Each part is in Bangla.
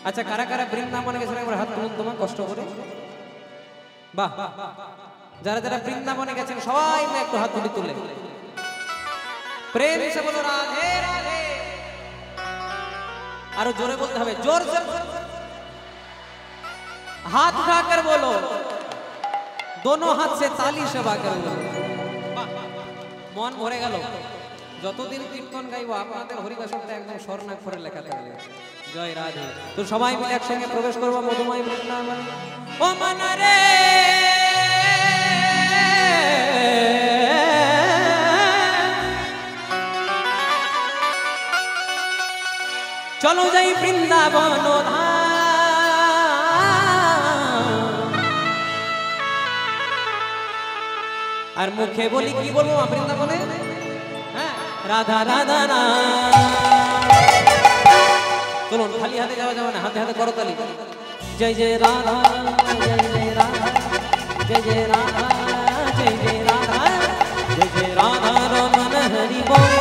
আচ্ছা কারা কারা বৃন্দাবনে গেছেন একবার হাত তুলুন তোমার কষ্ট করে। বাহ, যারা যারা বৃন্দাবনে গেছেন সবাই মিলে একটু হাত তুলে প্রেম সে বলো রাধে রাধে। আরো জোরে বলতে হবে, জোর से हाथ उठाकर बोलो, दोनों हाथ से ताली से बाकर बोलो। मन भरे गেল। যতদিন কীর্তন গাইবো আপনাদের হরিবাসনটা একদম স্বর্ণাক্ষরে লেখা থাকবে। জয় রাধে। তো সবাই মিলে একসঙ্গে প্রবেশ করব মধুময় বৃন্দাবন। ও মন রে চলো যাই বৃন্দাবন আর মুখে বলি কি বলবো বৃন্দাবনে, রাধা রাধা না। চলুন খালি হাতে যাওয়া যাবে না, হাতে হাতে করতালি। জয় জয় রাধা জয় জয় রাধা জয় জয় রাধা জয় জয় রাধা জয় জয় রাধা রমন হরি বল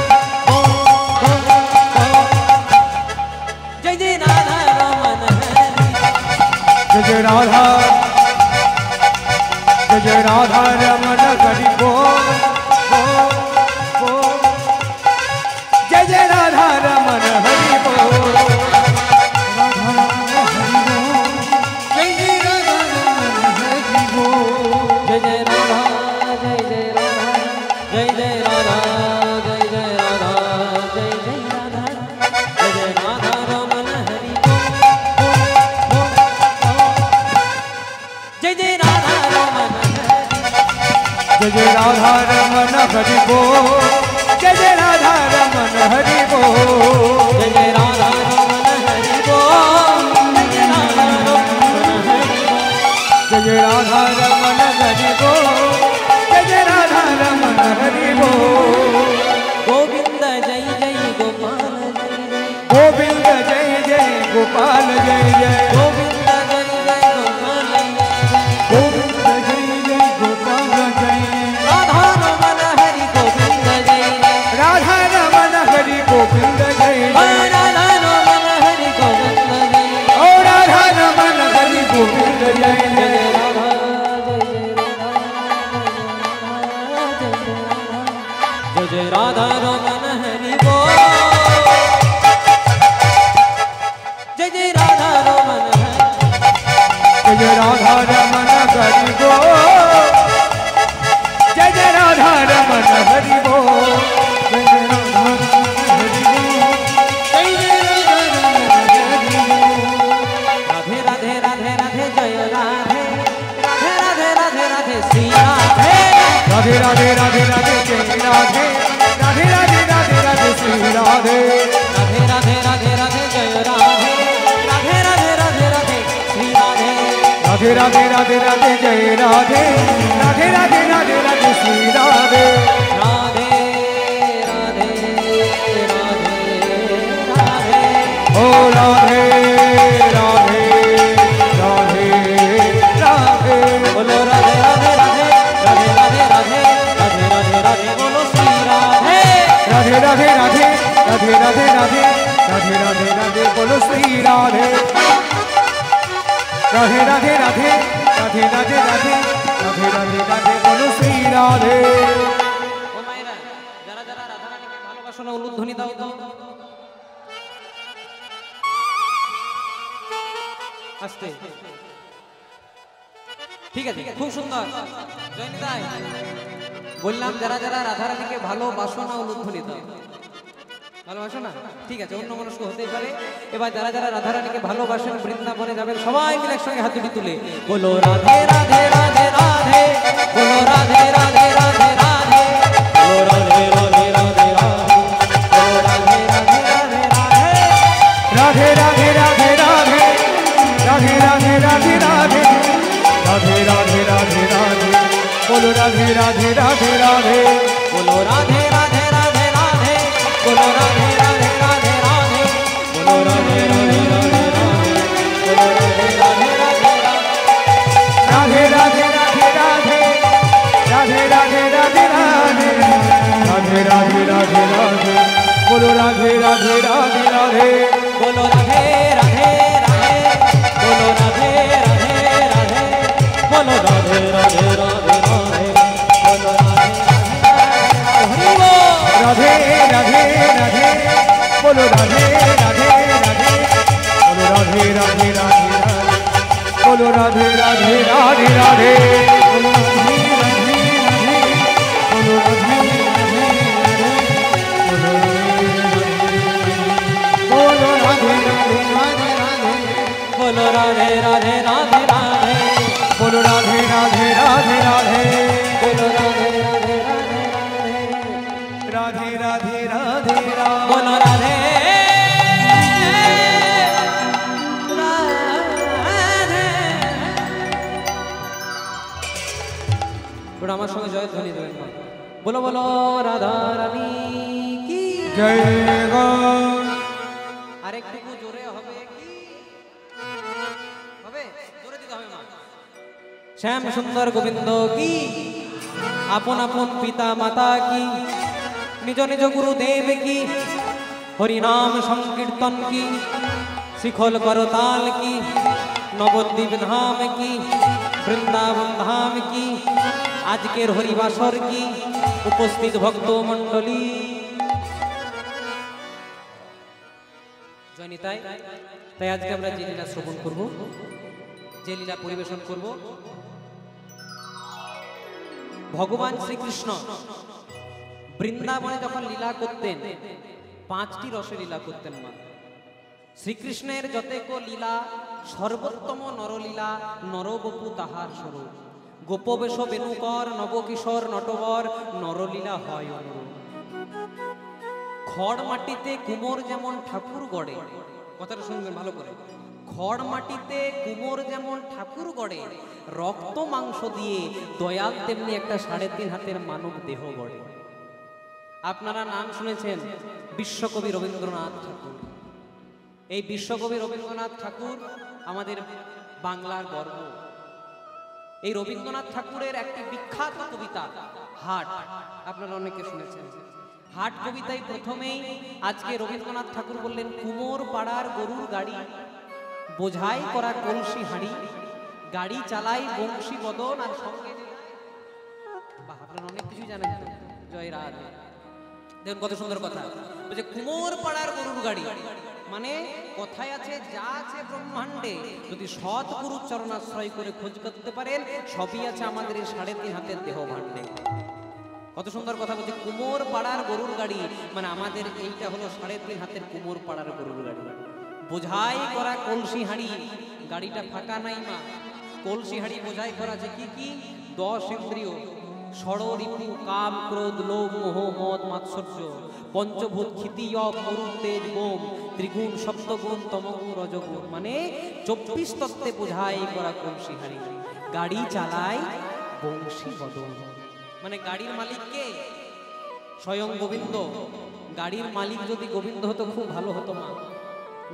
জয় জয় রাধা রমন হরি जय जय राधा जय जय राधा रमन हरि बोल बोल जय जय राधा रमन हरि बोल राधा रमन हरि बोल जय जय राधा रमन हरि बोल जय जय राधा जय जय राधा जय जय राधा जय जय राधा जय जय राधा जय जय राधा रमन हरि बोल जय जय राधा रमन जय जय राधा रमन हरि बोल जय जय राधा रमन हरि बोल जय जय राधा रमन हरि बोल जय जय राधा रमन हरि बोल जय जय राधा रमन हरि बोल जय जय राधा रमन हरि बोल गोविंद जय जय गोपाल जय जय गोविंद जय जय गोपाल जय जय गोविंद जय जय गोपाल गोविंद जय जय गोपाल जय राधा रमन हरि गोविंद जय जय राधा रमन हरि गोविंद जय जय राधा रमन हरि गोविंद जय ओ राधा रमन हरि गोविंद जय जय जय जय राधा रमन हरि बोल जय जय राधा रमन जय जय राधा रमन हरि बोल जय जय राधा रमन हरि बोल जय जय राधा रमन हरि बोल जय जय राधा रमन हरि बोल राधे राधे राधे राधे जय राधे राधे राधे राधे राधे श्री राधे राधे राधे राधे राधे जय राधे राधे राधे राधे राधे श्री राधे राधे राधे राधे राधे जय राधे राधे राधे राधे राधे श्री राधे राधे राधे राधे राधे जय राधे राधे राधे राधे राधे श्री राधे राधे राधे राधे राधे ओ राधे राधे राधे राधे बोलो राधे राधे राधे राधे राधे राधे राधे राधे राधे बोलो श्री राधे राधे राधे राधे राधे राधे राधे राधे राधे राधे बोलो श्री राधे राधे राधे राधे राधे राधे राधे राधे राधे राधे बोलो श्री राधे ও মায়েরা যারা যারা রাধা রানীকে ভালোবাসো না উলুধ্বনি দাও তো আস্তে ঠিক আছে খুব সুন্দর জয়নিতাই বললাম যারা যারা রাধা রানীকে ভালোবাসো না উলুধ্বনি দাও ভালোবাসো না ঠিক আছে অন্য মনস্ক হতেই পারে এবার যারা যারা রাধা রানীকে ভালোবাসেন বৃন্দাবনে যাবেন সবাই মিলে একসঙ্গে হাত দুটি তুলে বলো রাধে রাধে রাধে রাধে বলো রাধে রাধে রাধে রাধে বলো রাধে রাধে রাধে রাধে বলো রাধে রাধে রাধে রাধে राधे राधे राधे राधे राधे राधे राधे राधे राधे राधे राधे बोलो राधे राधे राधे राधे बोलो राधे राधे राधे राधे बोलो राधे राधे राधे राधे बोलो राधे राधे राधे राधे बोलो राधे राधे राधे राधे राधे राधे राधे राधे राधे राधे राधे राधे राधे राधे बोलो राधे राधे राधे राधे बोलो राधे राधे राधे রাধে রাধে রাধে বলো রাধে রাধে রাধে রাধে বলো রাধে রাধে রাধে বলো রাধে রাধে রাধে বলো রাধে রাধে রাধে बोलो राधे राधे राधे राधे बोलो राधे राधे राधे राधे बोलो राधे राधे राधे राधे राधे राधे राधे बोलो राधे राधे আমার সঙ্গে জয় ধ্বনি দেবেন बोलो बोलो राधा रानी की जय गो আরেকটু জোরে হবে কি হবে জোরে দিতে হবে মা শ্যাম সুন্দর গোবিন্দ কি আপন আপন পিতা মাতা কি নিজ নিজ গুরুদেব কি হরি নাম সংকীর্তন কি শিখল করতাল কি নবদ্বীপ ধাম কি বৃন্দাবন ধাম কি আজকের হরিবাসর কি উপস্থিত ভক্ত মণ্ডলী জয়নিতাই তাই আজকে আমরা যে লীলা শ্রবণ করব যে লীলা পরিবেশন করব ভগবান শ্রীকৃষ্ণ বৃন্দাবনে যখন লীলা করতেন 5টি রসে লীলা করতেন মা শ্রীকৃষ্ণের যতেক লীলা সর্বোত্তম নরলীলা নরবপু তাহার স্বরূপ গোপবেশ বেণুকর নবকিশোর নটবর নরলীলা হয় অনুরূপ খড় মাটিতে কুমোর যেমন ঠাকুর গড়ে কথাটা শুনবেন ভালো করে খড় মাটিতে কুমোর যেমন ঠাকুর গড়ে রক্ত মাংস দিয়ে দয়াল তেমনি একটা 3.5 হাতের মানব দেহ গড়ে আপনারা নাম শুনেছেন বিশ্বকবি রবীন্দ্রনাথ ঠাকুর এই বিশ্বকবি রবীন্দ্রনাথ ঠাকুর আমাদের বাংলার গর্ব এই রবীন্দ্রনাথ ঠাকুরের একটি বিখ্যাত কবিতা হাট আপনারা অনেকে শুনেছেন হাট কবিতায় প্রথমেই আজকে রবীন্দ্রনাথ ঠাকুর বললেন কুমোর পাড়ার গরুর গাড়ি বোঝাই করা কলসি হাঁড়ি গাড়ি চালাই বংশী বদন আর সঙ্গে আপনারা অনেক কিছু জানেন জয় রাধে দেখুন কত সুন্দর কথা বলছে কুমোর পাড়ার গরুর গাড়ি মানে কথায় আছে যা আছে ব্রহ্মাণ্ডে যদি সৎ গুরু চরণাশ্রয় করে খোঁজ করতে পারেন সবই আছে আমাদের এই 3.5 হাতের দেহ ভাণ্ডে কত সুন্দর কথা বলছে কুমোর পাড়ার গরুর গাড়ি মানে আমাদের এইটা হলো 3.5 হাতের কুমোর পাড়ার গরুর গাড়ি বোঝাই করা কলসি হাঁড়ি গাড়িটা ফাঁকা নাই মা কলসি হাঁড়ি বোঝাই করা আছে কি কি 10 ইন্দ্রিয় ষড় রিপু কাম ক্রোধ লোভ মোহ মদ মাৎসর্য পঞ্চভূত ক্ষিতি অপ মরু তেজ বোম ত্রিগুণ সপ্তগুণ তমগুণ রজগুণ মানে 24 তত্ত্বে বোঝাই করা কলসি হাঁড়ি গাড়ি চালায় বংশী বদন মানে গাড়ির মালিক কে স্বয়ং গোবিন্দ গাড়ির মালিক যদি গোবিন্দ হতো খুব ভালো হতো মা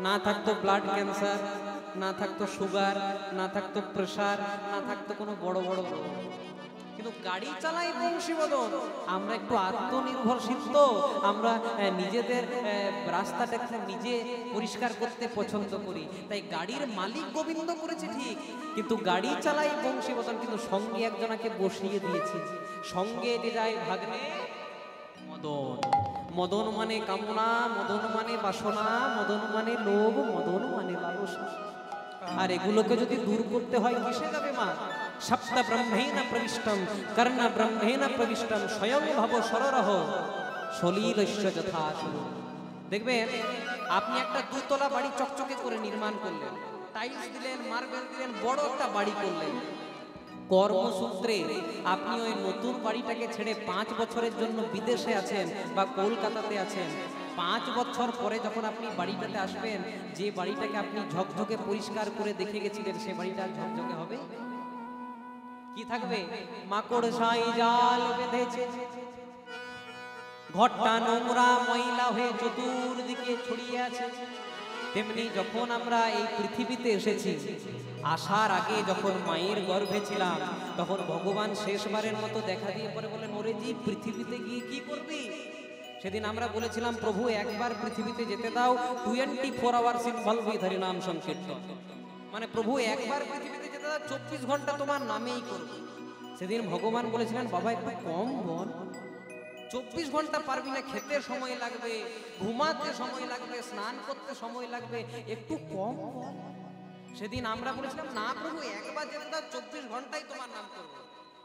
না থাকতো ব্লাড ক্যান্সার না থাকতো সুগার না থাকতো প্রেসার না থাকতো কোনো বড় বড় রোগ কিন্তু গাড়ি চালাই বংশীবদন আমরা একটু আত্মনির্ভরশীল তো আমরা নিজেদের রাস্তাটাকে নিজে পরিষ্কার করতে পছন্দ করি তাই গাড়ির মালিক গোবিন্দ করেছে ঠিক কিন্তু গাড়ি চালাই বংশীবদন কিন্তু সঙ্গে একজনাকে বসিয়ে দিয়েছে সঙ্গে যে যায় ভাগ্নে মদন মদন মানে কামনা মদন মানে বাসনা মদন মানে লোভ মদন মানে লালসা আর এগুলোকে যদি দূর করতে হয় কিসে যাবে মা সপ্ত ব্রহ্মেণ প্রবিষ্টম কর্ণ ব্রহ্মেণ প্রবিষ্টম স্বয়ং ভব সররহ সলিলস্য যথা শুরু দেখবেন আপনি একটা 2 তলা বাড়ি চকচকে করে নির্মাণ করলেন টাইলস দিলেন মার্বেল দিলেন বড় একটা বাড়ি করলেন কর্মসূত্রে আপনি ওই নতুন বাড়িটাকে ছেড়ে 5 বছরের জন্য বিদেশে আছেন বা কলকাতাতে আছেন 5 বছর পরে যখন আপনি বাড়িটাতে আসবেন যে বাড়িটাকে আপনি ঝকঝকে পরিষ্কার করে দেখে গেছিলেন সে বাড়িটা ঝকঝকে হবে কি থাকবে মাকড় ছাই জাল বেঁধেছে ঘরটা নোংরা ময়লা হয়ে চতুর্দিকে ছড়িয়ে আছে তেমনি যখন আমরা এই পৃথিবীতে এসেছি আসার আগে যখন মায়ের গর্ভে ছিলাম তখন ভগবান শেষবারের মতো দেখা দিয়ে পরে বলেন ওরে জি পৃথিবীতে গিয়ে কি করবি সেদিন আমরা বলেছিলাম প্রভু একবার পৃথিবীতে যেতে দাও 24 আওয়ার্স ইনভলভ উইথ হরি নাম সংকীর্তন মানে প্রভু একবার পৃথিবীতে যেতে দাও 24 ঘন্টা তোমার নামেই করব সেদিন ভগবান বলেছিলেন বাবা একটু কম বল 24 ঘন্টা পারবি না খেতে সময় লাগবে ঘুমাতে সময় লাগবে স্নান করতে সময় লাগবে একটু কম বল সেদিন আমরা বলেছিলাম না প্রভু একবার যেতে দাও, 24 ঘন্টাই তোমার নাম করব।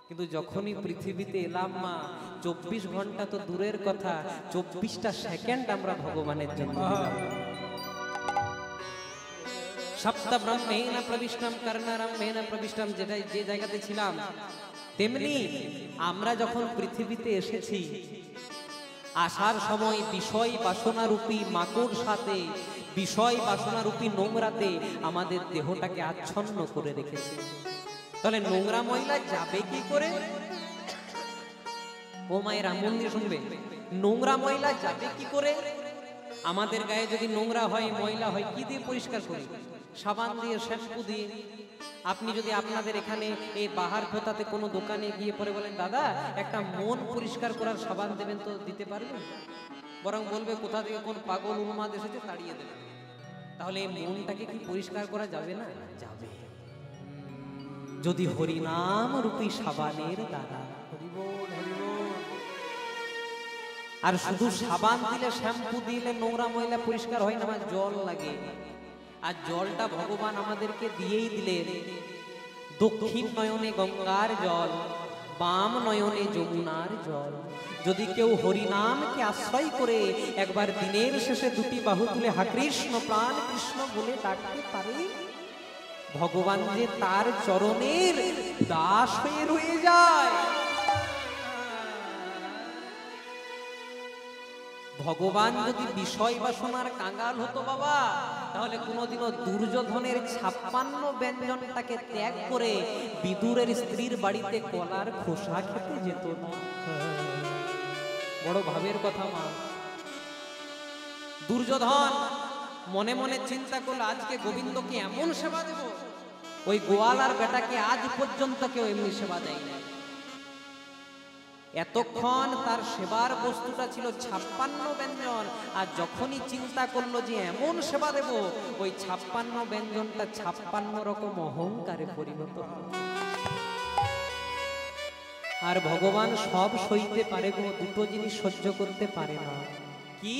কিন্তু যখনই পৃথিবীতে এলাম মা, 24 ঘন্টা তো দূরের কথা, 24টা সেকেন্ড আমরা ভগবানের জন্য দিলাম। সপ্ত ব্রহ্মেণ প্রবিষ্টম কর্ণরম্ভেন প্রবিষ্টম, যেটা যে জায়গাতে ছিলাম, তেমনি আমরা যখন পৃথিবীতে এসেছি, আসার সময় বিষয় বাসনা রূপী মাকড় সাথে, বিষয় বাসনা রূপী নোংরাতে আমাদের দেহটাকে আচ্ছন্ন করে রেখেছে। তাহলে নোংরা ময়লা যাবে কি করে? ও মায়েরা মন দিয়ে শুনবে, নোংরা ময়লা যাবে কি করে? আমাদের গায়ে যদি নোংরা হয়, ময়লা হয়, কি দিয়ে পরিষ্কার করি? সাবান দিয়ে, শ্যাম্পু দিয়ে। আপনি যদি আপনাদের এখানে এই বাহার পোতাতে কোনো দোকানে গিয়ে পরে বলেন দাদা একটা মন পরিষ্কার করার সাবান দেবেন, তো দিতে পারবেন? বরং বলবে কোথা থেকে কোন পাগল উন্মাদ এসেছে, তাড়িয়ে দেবেন। তাহলে এই মনটাকে কি পরিষ্কার করা যাবে না? যাবে, যদি হরিনাম রূপী সাবানের দ্বারা। আর শুধু সাবান দিলে, শ্যাম্পু দিলে নোংরা ময়লা পরিষ্কার হয় না, আমার জল লাগে। আর জলটা ভগবান আমাদেরকে দিয়েই দিলেন। দক্ষিণ নয়নে গঙ্গার জল, বাম নয়নে যমুনার জল। যদি কেউ হরিনামকে আশ্রয় করে একবার দিনের শেষে দুটি বাহু তুলে হা কৃষ্ণ প্রাণ কৃষ্ণ বলে ডাকতে পারে, ভগবান যে তার চরণের দাস হয়ে রয়ে যায়। ভগবান যদি বিষয় বাসনার কাঙ্গাল হতো বাবা, তাহলে কোনোদিনও দুর্যোধনের 56 ব্যঞ্জনটাকে ত্যাগ করে বিদুরের স্ত্রীর বাড়িতে কলার খোসা খেতে যেত না। বড় ভাবের কথা মা। দুর্যোধন মনে মনে চিন্তা করলো আজকে গোবিন্দকে এমন সেবা দেব, ওই গোয়ালার বেটাকে আজ পর্যন্ত কেউ এমনি সেবা দেয়নি। এতক্ষণ তার সেবার বস্তুটা ছিল 56 ব্যঞ্জন, আর যখনই চিন্তা করলো যে এমন সেবা দেব, ওই 56 ব্যঞ্জনটা 56 রকম অহংকারে পরিণত হলো। আর ভগবান সব সইতে পারে গো, দুটো জিনিস সহ্য করতে পারে না। কি?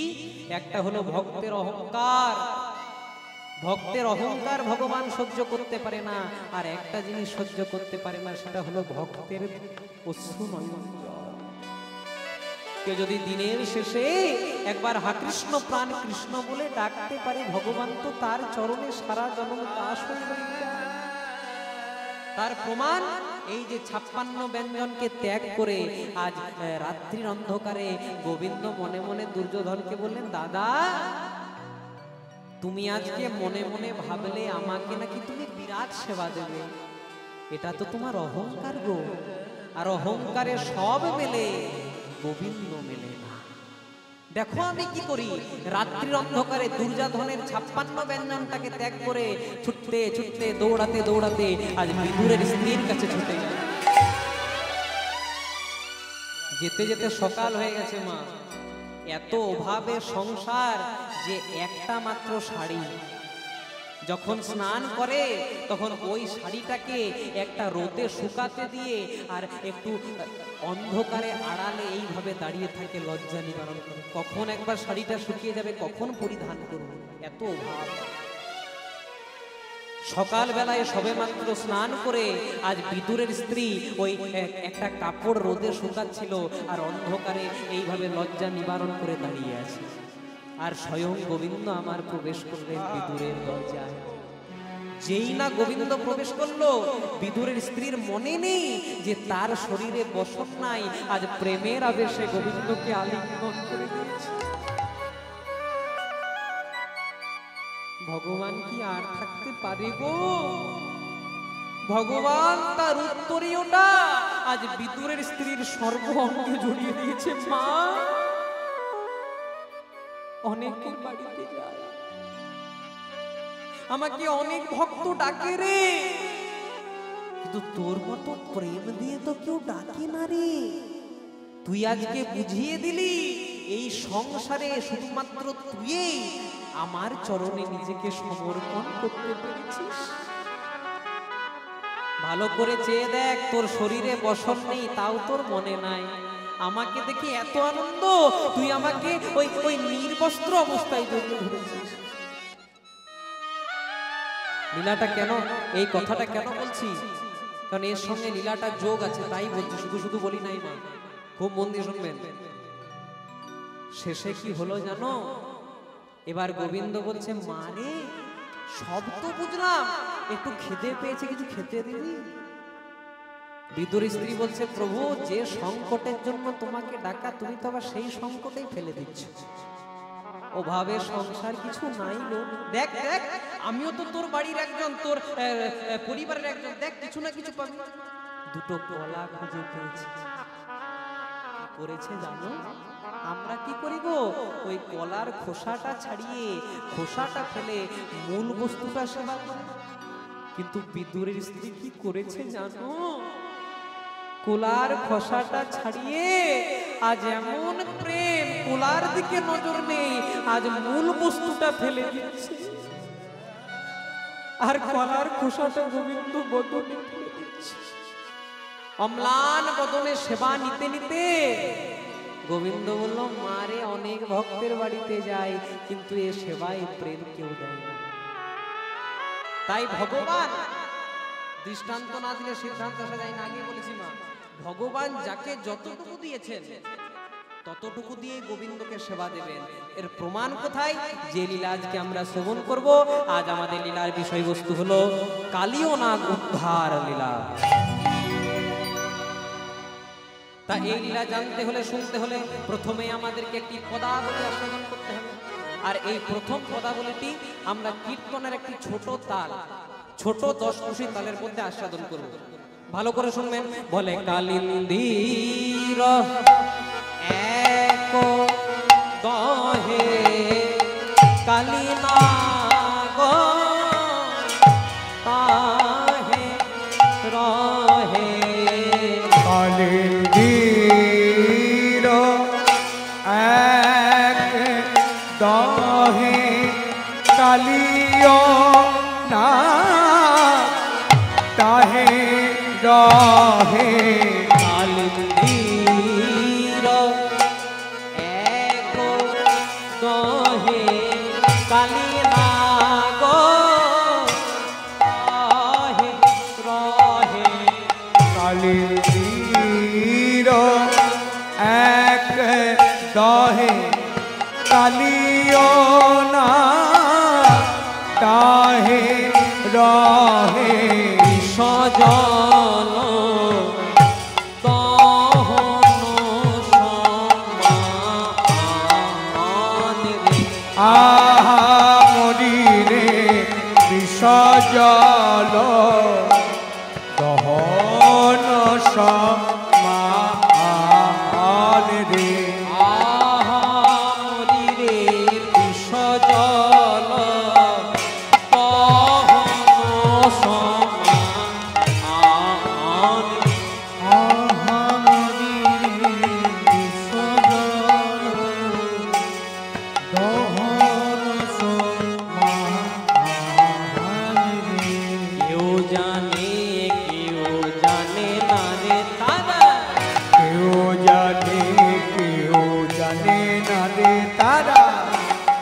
একটা হলো ভক্তের অহংকার। ভক্তের অহংকার ভগবান সহ্য করতে পারে না। আর একটা জিনিস সহ্য করতে পারে না, সেটা হলো ভক্তের অশ্রু নয়ন জল। কেউ যদি দিনের শেষে একবার হা কৃষ্ণ প্রাণ কৃষ্ণ বলে ডাকতে পারে, ভগবান তো তার চরণে সারা জন্ম দাস হয়ে যায়। তার প্রমাণ এই যে 56 ব্যঞ্জনকে ত্যাগ করে আজ রাত্রির অন্ধকারে গোবিন্দ মনে মনে দুর্যোধনকে বললেন, দাদা তুমি আজকে মনে মনে ভাবলে আমাকে নাকি তুমি বিরাট সেবা দেবে, এটা তো তোমার অহংকার গো। আর অহংকারে সব মেলে, গোবিন্দ মেলে না। দেখো আমি কি করি। রাত্রির অন্ধকারে দুর্যোধনের 56 ব্যঞ্জনটাকে ত্যাগ করে ছুটতে ছুটতে দৌড়াতে দৌড়াতে আজ বিদুরের স্ত্রীর কাছে ছুটে গেল। যেতে যেতে সকাল হয়ে গেছে মা। এত অভাবে সংসার যে একটা মাত্র শাড়ি, যখন স্নান করে তখন ওই শাড়িটাকে একটা রোদে শুকাতে দিয়ে আর একটু অন্ধকারে আড়ালে এইভাবে দাঁড়িয়ে থাকে লজ্জা নিবারণ করে, কখন একবার শাড়িটা শুকিয়ে যাবে, কখন পরিধান করবে, এত অভাব। সকাল বেলায় সবে মাত্র স্নান করে আজ বিদুরের স্ত্রী ওই একটা কাপড় রোদে শুকাচ্ছিল আর অন্ধকারে এইভাবে লজ্জা নিবারণ করে দাঁড়িয়ে আছে। আর স্বয়ং গোবিন্দ আমার প্রবেশ করলেন বিদুরের দরজায়। যেই না গোবিন্দ প্রবেশ করলো, বিদুরের স্ত্রীর মনে নেই যে তার শরীরে বসন নাই, আজ প্রেমের আবেশে গোবিন্দকে আলিঙ্গন করে দিয়েছে। ভগবান কি আর থাকতে পারে গো? ভগবান তার উত্তরীয়টা আজ বিদুরের স্ত্রীর সর্ব অঙ্গে জড়িয়ে দিয়েছে। মা, অনেকের বাড়িতে যায়, আমাকে অনেক ভক্ত ডাকে রে, কিন্তু তোর মতো প্রেম দিয়ে তো কেউ ডাকে না রে। তুই আজকে বুঝিয়ে দিলি এই সংসারে শুধুমাত্র তুই আমার চরণে নিজেকে সমর্পণ করতে পেরেছিস। ভালো করে চেয়ে দেখ, তোর শরীরে বসন নেই, তাও তোর মনে নাই। আমাকে দেখে এত আনন্দ, তুই আমাকে ওই নির্বস্ত্র অবস্থায় জড়িয়ে ধরেছিস। লীলাটা কেন, এই কথাটা কেন বলছি, কারণ এর সঙ্গে লীলাটা যোগ আছে, তাই বলছি, শুধু শুধু বলি নাই মা, খুব মন দিয়ে শুনবেন। শেষে কি হলো জানো, এবার গোবিন্দ বলছে, মারে সব তো বুঝলাম, একটু খেতে পেয়েছে, কিছু খেতে দিবি? বিদুর স্ত্রী বলছে, প্রভু যে সংকটের জন্য তোমাকে ডাকা, তুমি তো আবার সেই সংকটেই ফেলে দিচ্ছ, ওভাবে সংসার কিছু নাই গো। দেখ দেখ, আমিও তো তোর বাড়ির একজন, তোর পরিবারের একজন, দেখ কিছু না কিছু পাবি। দুটো কলা খুঁজে পেয়েছি, করেছে জানো, আমরা কি করি গো, ওই কলার খোসাটা ছাড়িয়ে, খোসাটা ফেলে মূল বস্তুটা সেবা করি। কিন্তু বিদুরের স্ত্রী কি করেছে জানো, কলার খোসাটা ছাড়িয়ে আজ এমন প্রেম, কলার দিকে নজর নেই, আজ মূল বস্তুটা ফেলে দিচ্ছে, আর কলার খোসাটা গোবিন্দ বদনে ফেলে দিচ্ছে। অম্লান বদনে সেবা নিতে নিতে গোবিন্দ বলল, মারে অনেক ভক্তের বাড়িতে যায়, কিন্তু এ সেবায় প্রেম কেউ দেয় না। তাই ভগবান দৃষ্টান্ত না দিলে সিদ্ধান্ত আসা যায় না, আগে বলেছি মা, ভগবান যাকে যতটুকু দিয়েছেন ততটুকু দিয়ে গোবিন্দকে সেবা দেবেন। এর প্রমাণ কোথায়, যে লীলা আজকে আমরা শ্রবণ করব। আজ আমাদের লীলার বিষয়বস্তু হলো কালীয় নাগ উদ্ধার লীলা। তা এই লীলা জানতে হলে, শুনতে হলে প্রথমে আমাদেরকে একটি পদাবলী আস্বাদন করতে হবে। আর এই প্রথম পদাবলীটি আমরা কীর্তনের একটি ছোট তাল, ছোট 10 খুশি তালের মধ্যে আস্বাদন করব। ভালো করে শুনবেন। বলে কালিন্দির এক দহে কালিনাগ তাহে রহে, কালিন্দির এক দহে কালিয় না তাহে রহে, কালিন্দির এক দহে কালিনাগ তাহে রহে, কালিন্দির এক দহে কালিয় না তাহে রহে, সজন দহন সমান রে, আহা মরিরে বিষজল দহন সমান রে, আহা মরিরে বিষজল দহন সমান রে, আহা মরিরে বিষজল দহন সমান রে, কেউ জানে না রে তারা, কেউ জানে না রে তারা,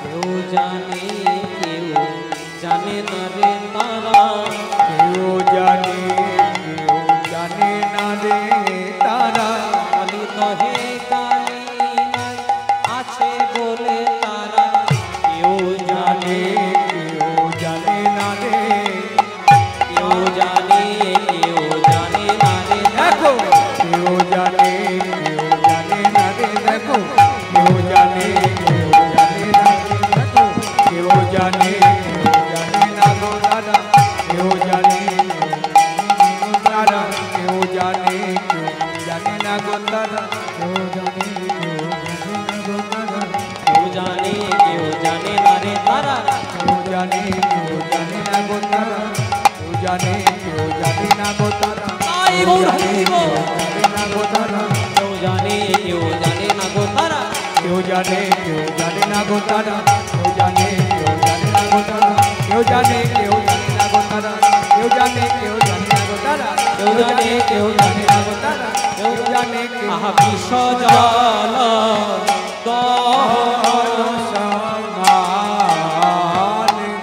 কেউ জানে না রে তারা, কেউ জানে না রে তারা, কালী দহে কালী নাই আছে বলে তারা, কেউ জানে না রে, কেউ জানে না রে দেখো কেউ জানে না রে, দেখো কেউ জানে না রে, দেখো কেউ জানে না গো দাদা, কেউ জানে দাদা, কেউ জানে না গো দাদা, কেউ জানে না গো দাদা, কেউ জানে না রে তারা, কেউ জানে না গো দাদা, কেউ জানে না গো দাদা, আই গৌর হরি গো, না গো দাদা, কেউ জানে না গো তারা, কেউ জানে না গো দাদা, কেউ জানে না গো দাদা, কেউ জানে না গো দাদা, কেউ জানে না গো দাদা, কেউ জানে না গো দাদা, কেউ জানে আহা বিষজল দহন সমান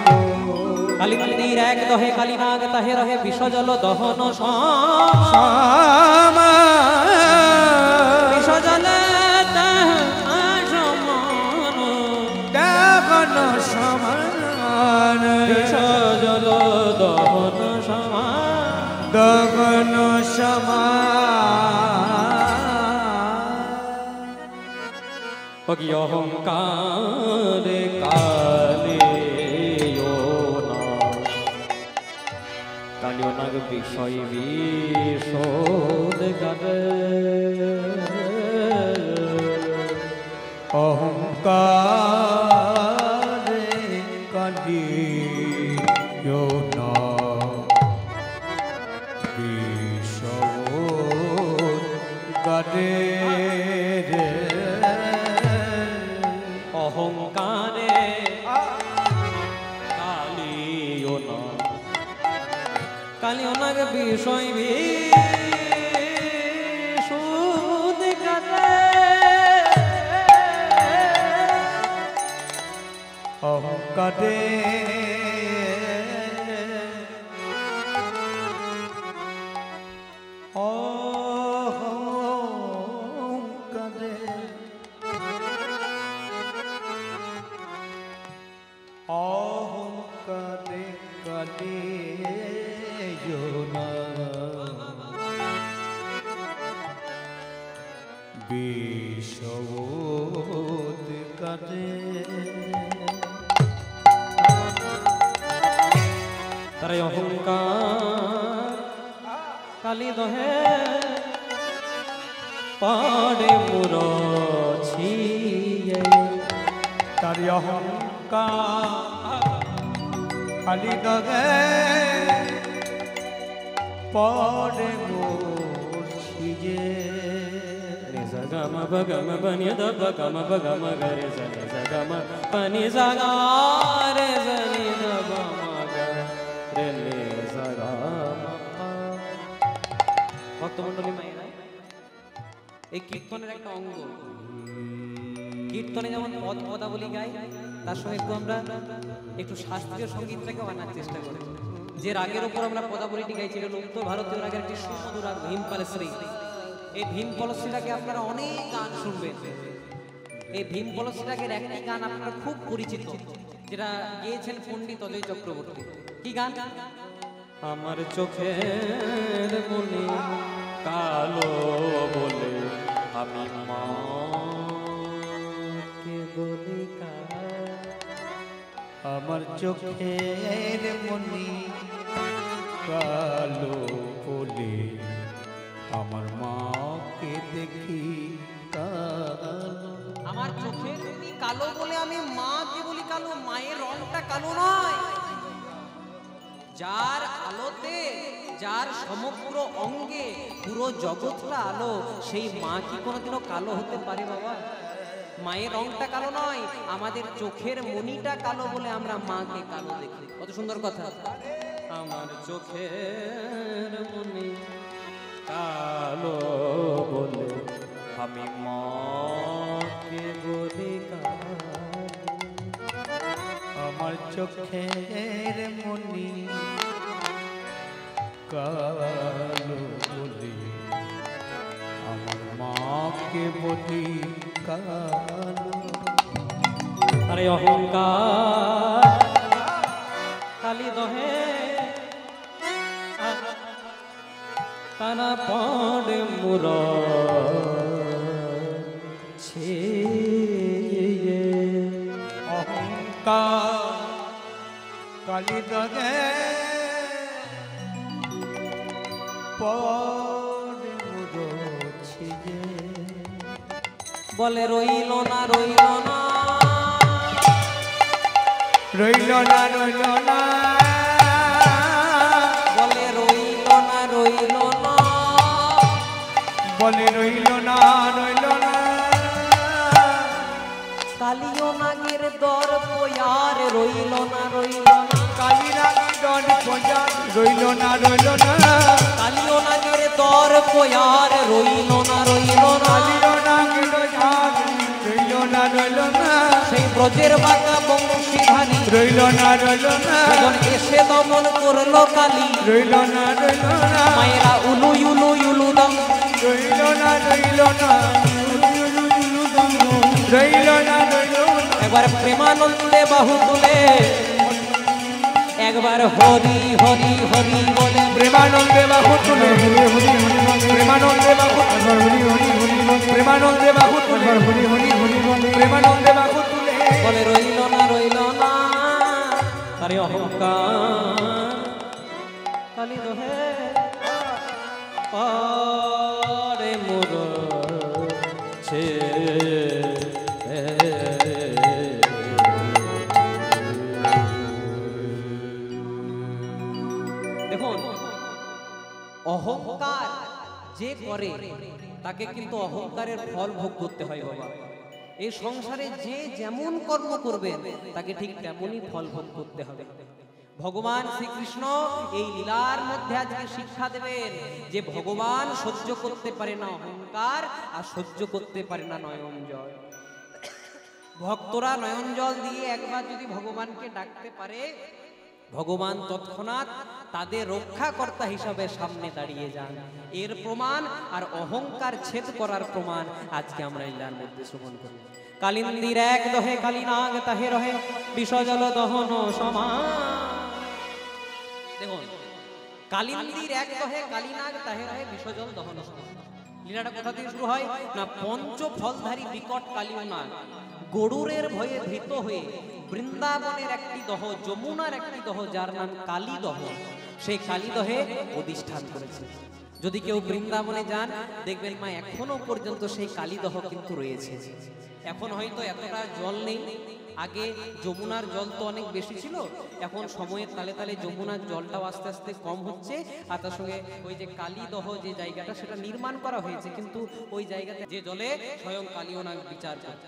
গো। কালী মন্দির এক দহে কালীনাগ তাহে রহে বিষজল দহন বিষজল দহন সমান বিষজল দহন সমান দহন সমান অগি অহংকার কালে কালিও নাগ বিষয় বিষোদ গাবে অহংকার কালিও না বিষোদ গাবে অহংকারে কালিও না কালিও নাগ বিষয় বিষোদ গাবে অহংকারে অহংকারে অহংকারে কালে বিষবোধ কাটে তারে অহংকার কালি দহে পাড়ে মুরছিয়ে তারে অহংকার কালি দহে পাড়ে মুরছিয়ে গম বগম বনি দব গম বগম গরে জনি জগম পনি জগা রে জনি দব মগ রে লে জগা ভক্তমণ্ডলী মায়েরা এই কীর্তনের একটা অঙ্গ কীর্তনে যেমন পদ পদাবলী গাই তার সঙ্গে একটু আমরা একটু শাস্ত্রীয় সঙ্গীতটাকে আনার চেষ্টা করি যে রাগের উপর আমরা পদাবলীটি গাইছি এটা উত্তর ভারতীয় রাগের একটি সুমধুর রাগ ভীমপালশ্রী এই ভীমপলশ্রীটাকে আপনারা অনেক গান শুনবেন এই ভীমপলশ্রীটাকের একটি গান আপনারা খুব পরিচিত যেটা গেয়েছেন পণ্ডিত অজয় চক্রবর্তী কি গান আমার চোখের মনে কালো বলে আমি মাকে বলি আমার চোখের মনি কালো বলে আমার মাকে দেখি কালো আমার চোখের মনি কালো বলে আমি মাকে বলি কালো মায়ের রংটা কালো নয় যার আলোতে যার সমগ্র অঙ্গে পুরো জগৎটা আলো সেই মা কি কোনোদিনও কালো হতে পারে বাবা মায়ের রংটা কালো নয় আমাদের চোখের মনিটা কালো বলে আমরা মাকে কালো দেখি কত সুন্দর কথা আমার চোখের মনি কালো বলে আমি মাকে বলি কালো আমার চোখের মনি কালো বলে আমার মাকে বলি কালো আরে অহংকার কালি দহে তানা পড়ে মুর অহংকার কালি দহে পড়ে মুরছি যে বলে রইল না রইল না রইল না রইল না বলে রইল না রইল না বলে রইল না রইল না কালিও নাগের দর পয়ার রইল না রইল না কালী রানী ডন পূজা রইল না রইল না কালিও নাগের দর পয়ার রইল না রইল না কালীর নাগের ডন রইল না রইল না সেই ব্রজের বাঁকা বংশীধারী রইল না রইল না যখন এসে দমন করলো কালী রইল না রইল না মায়েরা উলু ইউলু ইউলু দম রইল না রইল না রইল না রইল না একবার প্রেমানন্দে বাহু তুলে একবার হরি হরি হরি বলে প্রেমানন্দে বাহু তুলে প্রেমানন্দে বাহু প্রেমানন্দে বাহু তুলে প্রেমানন্দে বাহু তুলে বলে রইল না আরে অহংকার কালী দোহে পারে মোর ছে দেখুন অহংকার যে করে তাকে কিন্তু অহংকারের ফল ভোগ করতে হয় বাবা। এই সংসারে যে যেমন কর্ম করবেন তাকে ঠিক তেমনই ফল ভোগ করতে হবে। ভগবান শ্রীকৃষ্ণ এই লীলার মধ্যে আজকে শিক্ষা দেবেন যে ভগবান সহ্য করতে পারে না অহংকার আর সহ্য করতে পারে না নয়ন জল। ভক্তরা নয়ন জল দিয়ে একবার যদি ভগবানকে ডাকতে পারে ভগবান তৎক্ষণাৎ তাদের রক্ষাকর্তা হিসাবে সামনে দাঁড়িয়ে যান। এর প্রমাণ আর অহংকার ছেদ করার প্রমাণ আজকে আমরা লীলার মধ্যে শ্রবণ করি। কালিন্দির এক দহে কালিনাগ তাহে রহে বিষজল দহন সমান। দেখুন কালিন্দির এক দহে কালিনাগ তাহে রহে বিষজল দহন সমান। লীলাটা কোথা থেকে শুরু হয় না পঞ্চ ফলধারী বিকট কালিনাগ গরুরের ভয়ে ভীত হয়ে বৃন্দাবনের একটি দহ যমুনার একটি দহ যার নাম কালী দহ সেই কালী দহে অধিষ্ঠান করেছে। যদি কেউ বৃন্দাবনে যান দেখবেন মা এখনো পর্যন্ত সেই কালী দহ কিন্তু রয়েছে। এখন হয়তো এতটা জল নেই, আগে যমুনার জল তো অনেক বেশি ছিল, এখন সময়ের তালে তালে যমুনার জলটাও আস্তে আস্তে কম হচ্ছে আর তার সঙ্গে ওই যে কালী দহ যে জায়গাটা সেটা নির্মাণ করা হয়েছে, কিন্তু ওই জায়গাতে যে জলে স্বয়ং কালীও না বিচার করত।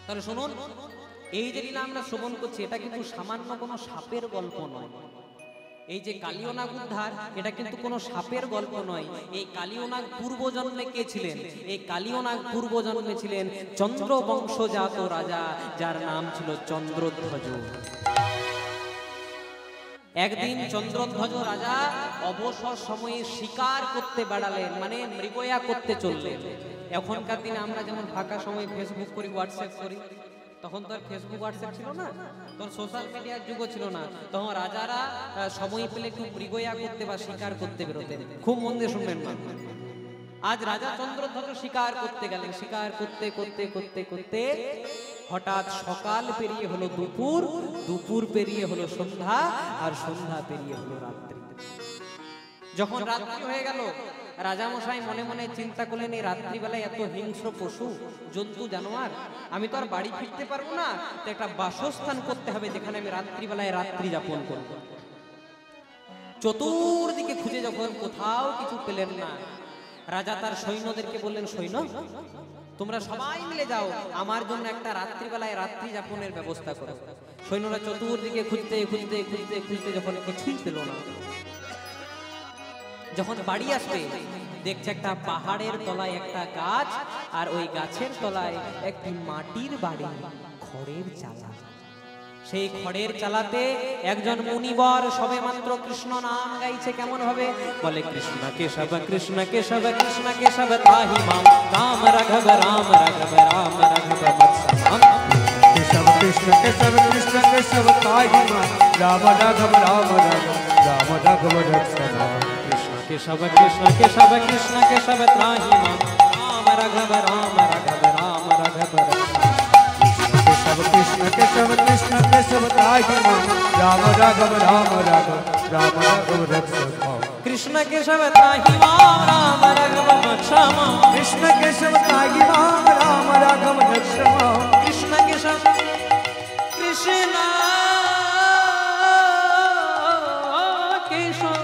তাহলে শুনুন এই যে লীলা আমরা শ্রবণ করছি এটা কিন্তু সামান্য কোনো সাপের গল্প নয়। এই যে কালীয়নাগ উদ্ধার এটা কিন্তু কোনো সাপের গল্প নয়। এই কালীয়নাগ পূর্বজন্মে কে ছিলেন? এই কালীয়নাগ পূর্বজন্মে ছিলেন চন্দ্র বংশজাত রাজা যার নাম ছিল চন্দ্রধ্বজ। একদিন চন্দ্রধ্বজ রাজা অবসর সময়ে শিকার করতে বেড়ালেন, মানে মৃগয়া করতে চললেন। এখনকার দিনে আমরা যেমন ফাঁকা সময় ফেসবুক করি, হোয়াটসঅ্যাপ করি, তখন তো আর ফেসবুক হোয়াটসঅ্যাপ ছিল না, তখন সোশ্যাল মিডিয়ার যুগও ছিল না। তখন রাজারা সময় পেলে একটু মৃগয়া করতে বা শিকার করতে বেরোতেন। খুব মন দিয়ে শুনবেন না। আজ রাজা চন্দ্রধ্বজ শিকার করতে গেলেন। শিকার করতে করতে করতে করতে হঠাৎ সকাল পেরিয়ে হলো দুপুর, দুপুর পেরিয়ে হলো সন্ধ্যা, আর সন্ধ্যা পেরিয়ে হলো রাত্রি। যখন রাত্রি হয়ে গেল রাজামশাই মনে মনে চিন্তা করলেন এই রাত্রিবেলায় এত হিংস্র পশু জন্তু জানোয়ার, আমি তো আর বাড়ি ফিরতে পারবো না, তো একটা বাসস্থান করতে হবে যেখানে আমি রাত্রিবেলায় রাত্রি যাপন করব। চতুর্দিকে খুঁজে যখন কোথাও কিছু পেলেন না, রাজা তার সৈন্যদেরকে বললেন, সৈন্য তোমরা সবাই মিলে যাও, আমার জন্য একটা রাত্রিবেলায় রাত্রি যাপনের ব্যবস্থা করো। সৈন্যরা চতুর্দিকে খুঁজতে খুঁজতে খুঁজতে খুঁজতে যখন কিছুই পেল না, যখন বাড়ি আসবে দেখছে একটা পাহাড়ের তলায় একটা গাছ, আর ওই গাছের তলায় একটি মাটির বাড়ি, খড়ের চালা। সেই খড়ের চালাতে একজন মুনিবর সবে মাত্র কৃষ্ণ নাম গাইছে। কেমন ভাবে বলে, কৃষ্ণ কেশব কৃষ্ণ কেশব কৃষ্ণ কেশব তাহি মাম রাম রাঘব রাম রাঘব রাম রাঘব মৎসম। কেশব কৃষ্ণ কেশব কৃষ্ণ কেশব তাহি মাম রাম রাঘব রাম রাঘব রাম রাঘব মৎসম। केशव कृष्ण केशव कृष्ण केशव त्राहि मां राम राघव राम राघव राम राघव। केशव कृष्ण केशव कृष्ण केशव ताहि मां राम राघव राम राघव राम राघव रक्षम। कृष्ण केशव त्राहि मां राम राघव रक्षम। कृष्ण केशव ताहि मां राम राघव रक्षम। कृष्ण केशव कृष्ण केशव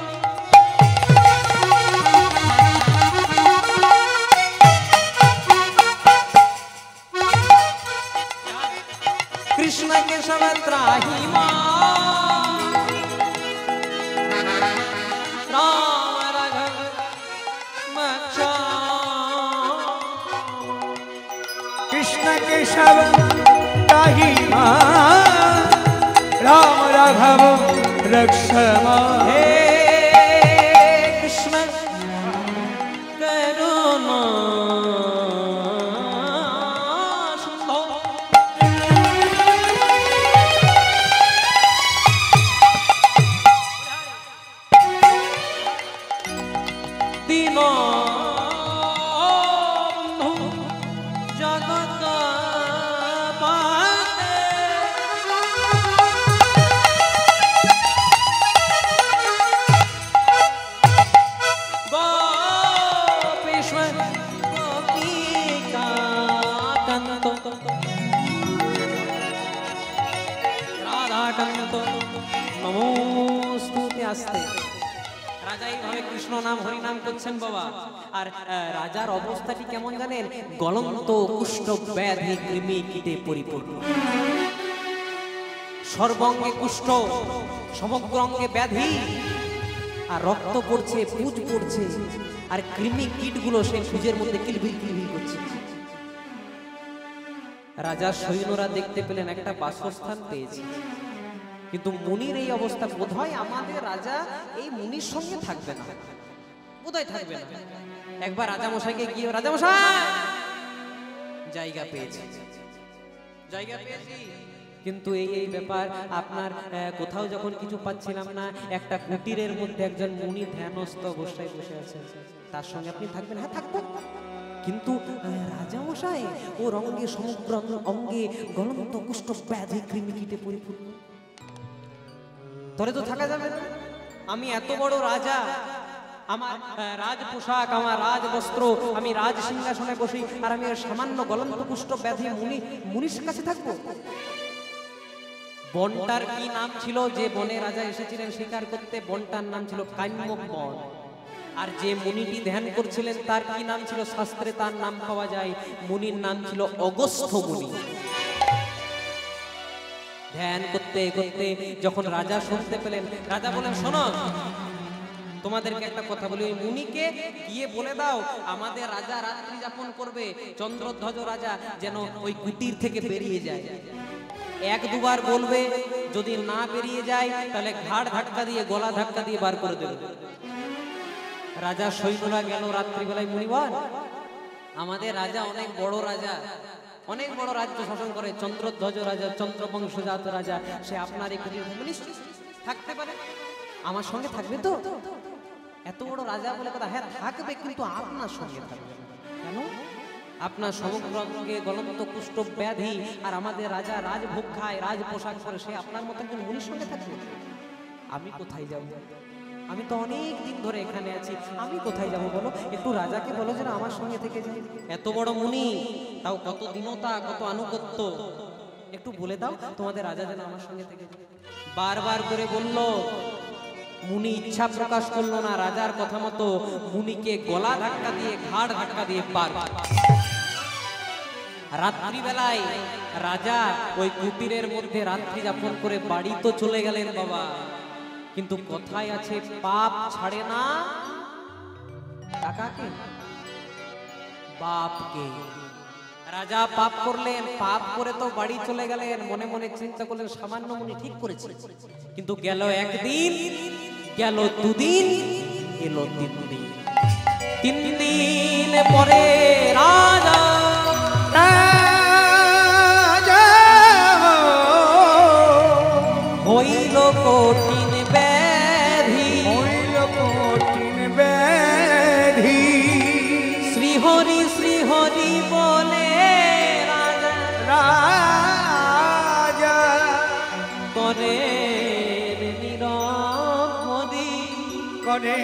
कृष्ण केशव त्राहि मां राम राघव कृष्ण केशव ताहि मां राघव रक्ष मां हे कृष्ण करुणा सिंधु दीनबंधु जगत আসতে রাজা এইভাবে কৃষ্ণ নাম হরি নাম করছেন বাবা। আর রাজার অবস্থাটি কেমন জানেন? গলন্ত কুষ্ঠ ব্যাধি কৃমি কীটে পরিপূর্ণ, সর্বঙ্গে কুষ্ঠ, সমগ্র অঙ্গে ব্যাধি, আর রক্ত পড়ছে, পুজ পড়ছে, আর কৃমি কীটগুলো সেই পুজের মধ্যে কিলবিল কিলবিল করছে। রাজার সৈন্যরা দেখতে পেলেন একটা বাসস্থান পেয়েছে, কিন্তু মুনির এই অবস্থা। বোধহয় আমাদের রাজা এই মুনির সঙ্গে থাকবে না, বোধহয় থাকবে না। একবার রাজা মশাইকে গিয়ে, রাজা মশাই জায়গা পেয়েছি, জায়গা পেয়েছি, কিন্তু এই ব্যাপার আপনার কোথাও যখন কিছু পাচ্ছিলাম না, একটা কুটিরের মধ্যে একজন মুনি ধ্যানস্থ অবস্থায় বসে আছেন, তার সঙ্গে আপনি থাকবেন? হ্যাঁ থাকবো, কিন্তু রাজা মশাই ওর অঙ্গে, সমগ্র অঙ্গে গলন্ত কুষ্ঠ ব্যাধি কৃমি কীটে পরিপূর্ণ, ধরে তো থাকা যাবে না। আমি এত বড় রাজা, আমার রাজ পোশাক, আমার রাজ বস্ত্র, আমি রাজ সিংহাসনে বসি, আর আমি সামান্য গলন্ত কুষ্ঠ ব্যাধি মুনির কাছে থাকবো? বনটার কি নাম ছিল? যে বনে রাজা এসেছিলেন শিকার করতে, বনটার নাম ছিল কাম্যক বন। আর যে মুনিটি ধ্যান করছিলেন তার কি নাম ছিল? শাস্ত্রে তার নাম পাওয়া যায়, মুনির নাম ছিল অগস্ত্য মুনি। ধ্যান করতে করতে যখন রাজা শুনতে পেলেন, রাজা বলেন, শোনো, তোমাদেরকে একটা কথা বলি, ওই মুনিকে গিয়ে বলে দাও আমাদের রাজা রাত্রি যাপন করবে, চন্দ্রধ্বজ রাজা যেন ওই কুটির থেকে বেরিয়ে যায়। এক দুবার বলবে, যদি না বেরিয়ে যায় তাহলে ঘাড় ধাক্কা দিয়ে, গলা ধাক্কা দিয়ে বার করে দেবে। রাজা সৈন্যরা গেল রাত্রিবেলায়, মুনিবর আমাদের রাজা অনেক বড় রাজা, অনেক বড় রাজ্য শাসন করে, চন্দ্রধ্বজ রাজা, চন্দ্রবংশজাত রাজা, সে আপনার এই কুটিরে থাকতে পারে, আমার সঙ্গে থাকবে তো? এত বড় রাজা বলে কথা, হ্যাঁ থাকবে, কিন্তু আপনার সঙ্গে থাকবে। কেন? আপনার সমগ্র অঙ্গে গলন্ত কুষ্ঠ ব্যাধি, আর আমাদের রাজা রাজভোগ খায়, রাজ পোশাক করে, সে আপনার মতো একজন মুনির সঙ্গে থাকবে? আমি কোথায় যাব? আমি তো অনেক দিন ধরে এখানে আছি, আমি কোথায় যাব বলো? একটু রাজাকে বলো যেন আমার সঙ্গে থেকে যায়। এত বড় মুনি, তাও কত দীনতা, কত আনুগত্য, একটু বলে দাও তোমাদের রাজা যেন আমার সঙ্গে থেকে যায়। বারবার করে বলল, মুনি ইচ্ছা প্রকাশ করলো না। রাজার কথা মতো মুনিকে গলা ধাক্কা দিয়ে, ঘাড় ধাক্কা দিয়ে পার। রাত্রিবেলায় রাজা ওই কুটিরের মধ্যে রাত্রি যাপন করে বাড়ি তো চলে গেলেন বাবা, কিন্তু কথায় আছে, পাপ ছাড়ে না কাকাকে, বাপকে। রাজা পাপ করলেন, পাপ করে তো বাড়ি চলে গেলেন, মনে মনে চিন্তা করলেন সামান্য মুনি ঠিক করেছে, কিন্তু গেল একদিন, গেল দুদিন, এলো 3 দিন। 3 দিন পরে রাজা হইল কঠিন ব্যাধি, হইল কঠিন ব্যাধি, শ্রীহরি শ্রীহরি বলে রাজা রাজা করে নীরব মোদি, করে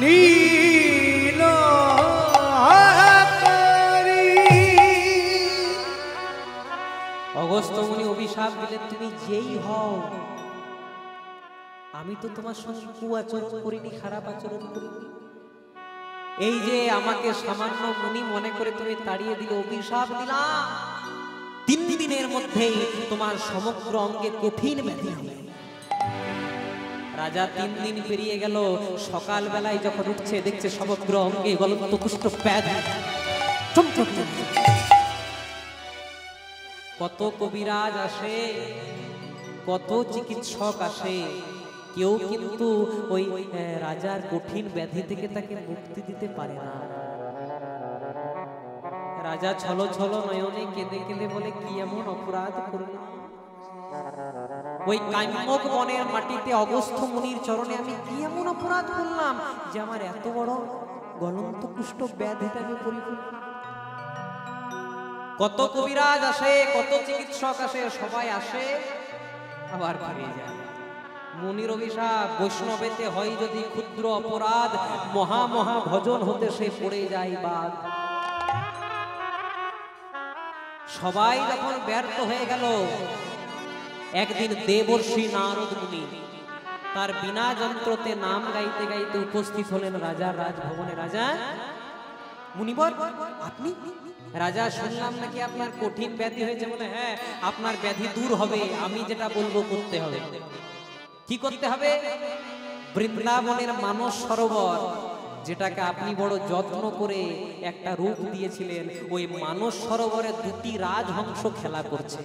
নীল অগস্ত্য মুনি অভিশাপ দিলেন, তুমি যেই হও, আমি তো তোমার সঙ্গে কুআচরণ করিনি, খারাপ আচরণ করিনি। এই যে আমাকে সামান্য মুনি মনে করে তুমি তাড়িয়ে দিলে, অভিশাপ দিলাম, 3 দিনের মধ্যেই তোমার সমগ্র অঙ্গে কঠিন ব্যাধি হবে। রাজা 3 দিন পেরিয়ে গেল, সকাল বেলায় যখন উঠছে দেখছে সমগ্র অঙ্গে গলন্ত কুষ্ঠ ব্যাধি। কত কবিরাজ আসে, কত চিকিৎসক আসে, কেউ কিন্তু ওই রাজার কঠিন ব্যাধি থেকে তাকে মুক্তি দিতে পারে না। রাজা ছলো ছলো নয়নে কেঁদে কেঁদে বলে, কি এমন অপরাধ করলাম? ওই কাম্যক বনের মাটিতে অগস্ত্য মুনির চরণে আমি কি এমন অপরাধ করলাম যে আমার এত বড় গলন্ত কুষ্ঠ ব্যাধিটাকে পরিপূর্ণ? কত কবিরাজ আসে, কত চিকিৎসক আসে, সবাই আসে আবার ফিরে যায়। মুনির অভিশাপ, বৈষ্ণবেতে হয় যদি ক্ষুদ্র অপরাধ, মহা মহা ভজন হতে সে পড়ে যায় বাদ। সবাই যখন ব্যর্থ হয়ে গেল, একদিন দেবর্ষি নারদ মুনি তার বিনা যন্ত্রতে নাম গাইতে গাইতে উপস্থিত হলেন রাজার রাজভবনে। রাজা, মুনিবর আপনি? রাজা, শুনলাম নাকি আপনার কঠিন ব্যাধি হয়েছে। বলে, হ্যাঁ, আপনার ব্যাধি দূর হবে, আমি যেটা বলবো করতে হবে। কি করতে হবে? বৃন্দাবনের মানস সরোবর, যেটাকে আপনি বড় যত্ন করে একটা রূপ দিয়েছিলেন, ওই মানস সরোবরে দুটি রাজহংস খেলা করছে।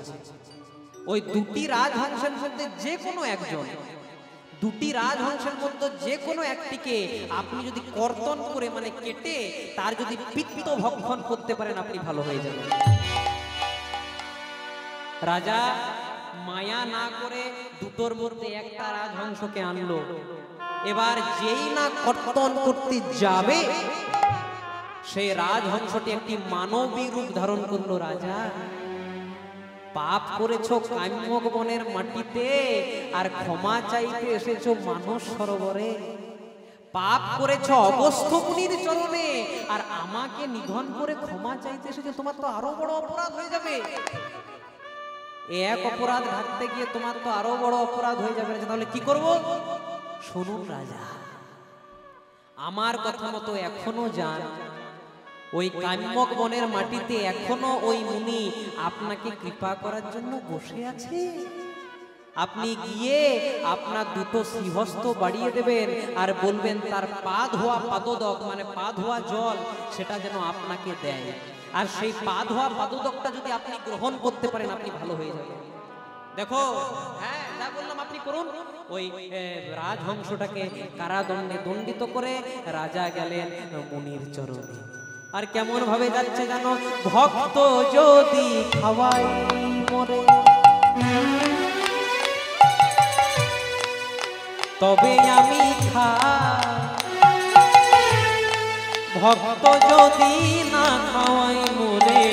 ওই দুটি রাজহংসের মধ্যে যে কোনো একজন, দুটি রাজহংসের মধ্যে যে কোনো একটিকে আপনি যদি কর্তন করে মানে কেটে তার যদি পিত্ত ভক্ষণ করতে পারেন, আপনি ভালো হয়ে যাবেন। রাজা মায়া না করে দুটোর মধ্যে একটা রাজহংসকে আনলো। এবার যেই না কর্তন করতে যাবে, সেই রাজহংসটি একটি মানবী রূপ ধারণ করলো। রাজা, পাপ করেছো কাম্যক বনের মাটিতে, আর ক্ষমা চাইতে এসেছো মানস সরোবরে। পাপ করেছো অগস্ত্য মুনির চরণে, আর আমাকে নিধন করে ক্ষমা চাইতে এসেছো। তোমার তো আরো বড় অপরাধ হয়ে যাবে। এক অপরাধ ঢাকতে গিয়ে তোমার তো আরো বড় অপরাধ হয়ে যাবে। তাহলে কি করব? শুনুন রাজা, আমার কথা মতো এখনো যান, ওই কাম্যক বনের মাটিতে এখনো ওই মুনি আপনাকে কৃপা করার জন্য বসে আছে। আপনি গিয়ে আপনার দুটো শ্রীহস্ত বাড়িয়ে দেবেন আর বলবেন তার পা ধোয়া পাদোদক মানে পা ধোয়া জল সেটা যেন আপনাকে দেয়। আর সেই পা ধোয়া পাদোদকটা যদি আপনি গ্রহণ করতে পারেন, আপনি ভালো হয়ে যাবেন। দেখো, হ্যাঁ, যা বললাম আপনি করুন। ওই রাজহংসটাকে কারাদণ্ডে দণ্ডিত করে রাজা গেলেন মুনির চরণে। আর কেমন ভাবে যাচ্ছে জানো? ভক্ত যদি খাওয়াই মরে, তবে আমি খাই। ভক্ত যদি না খাওয়াই মরে,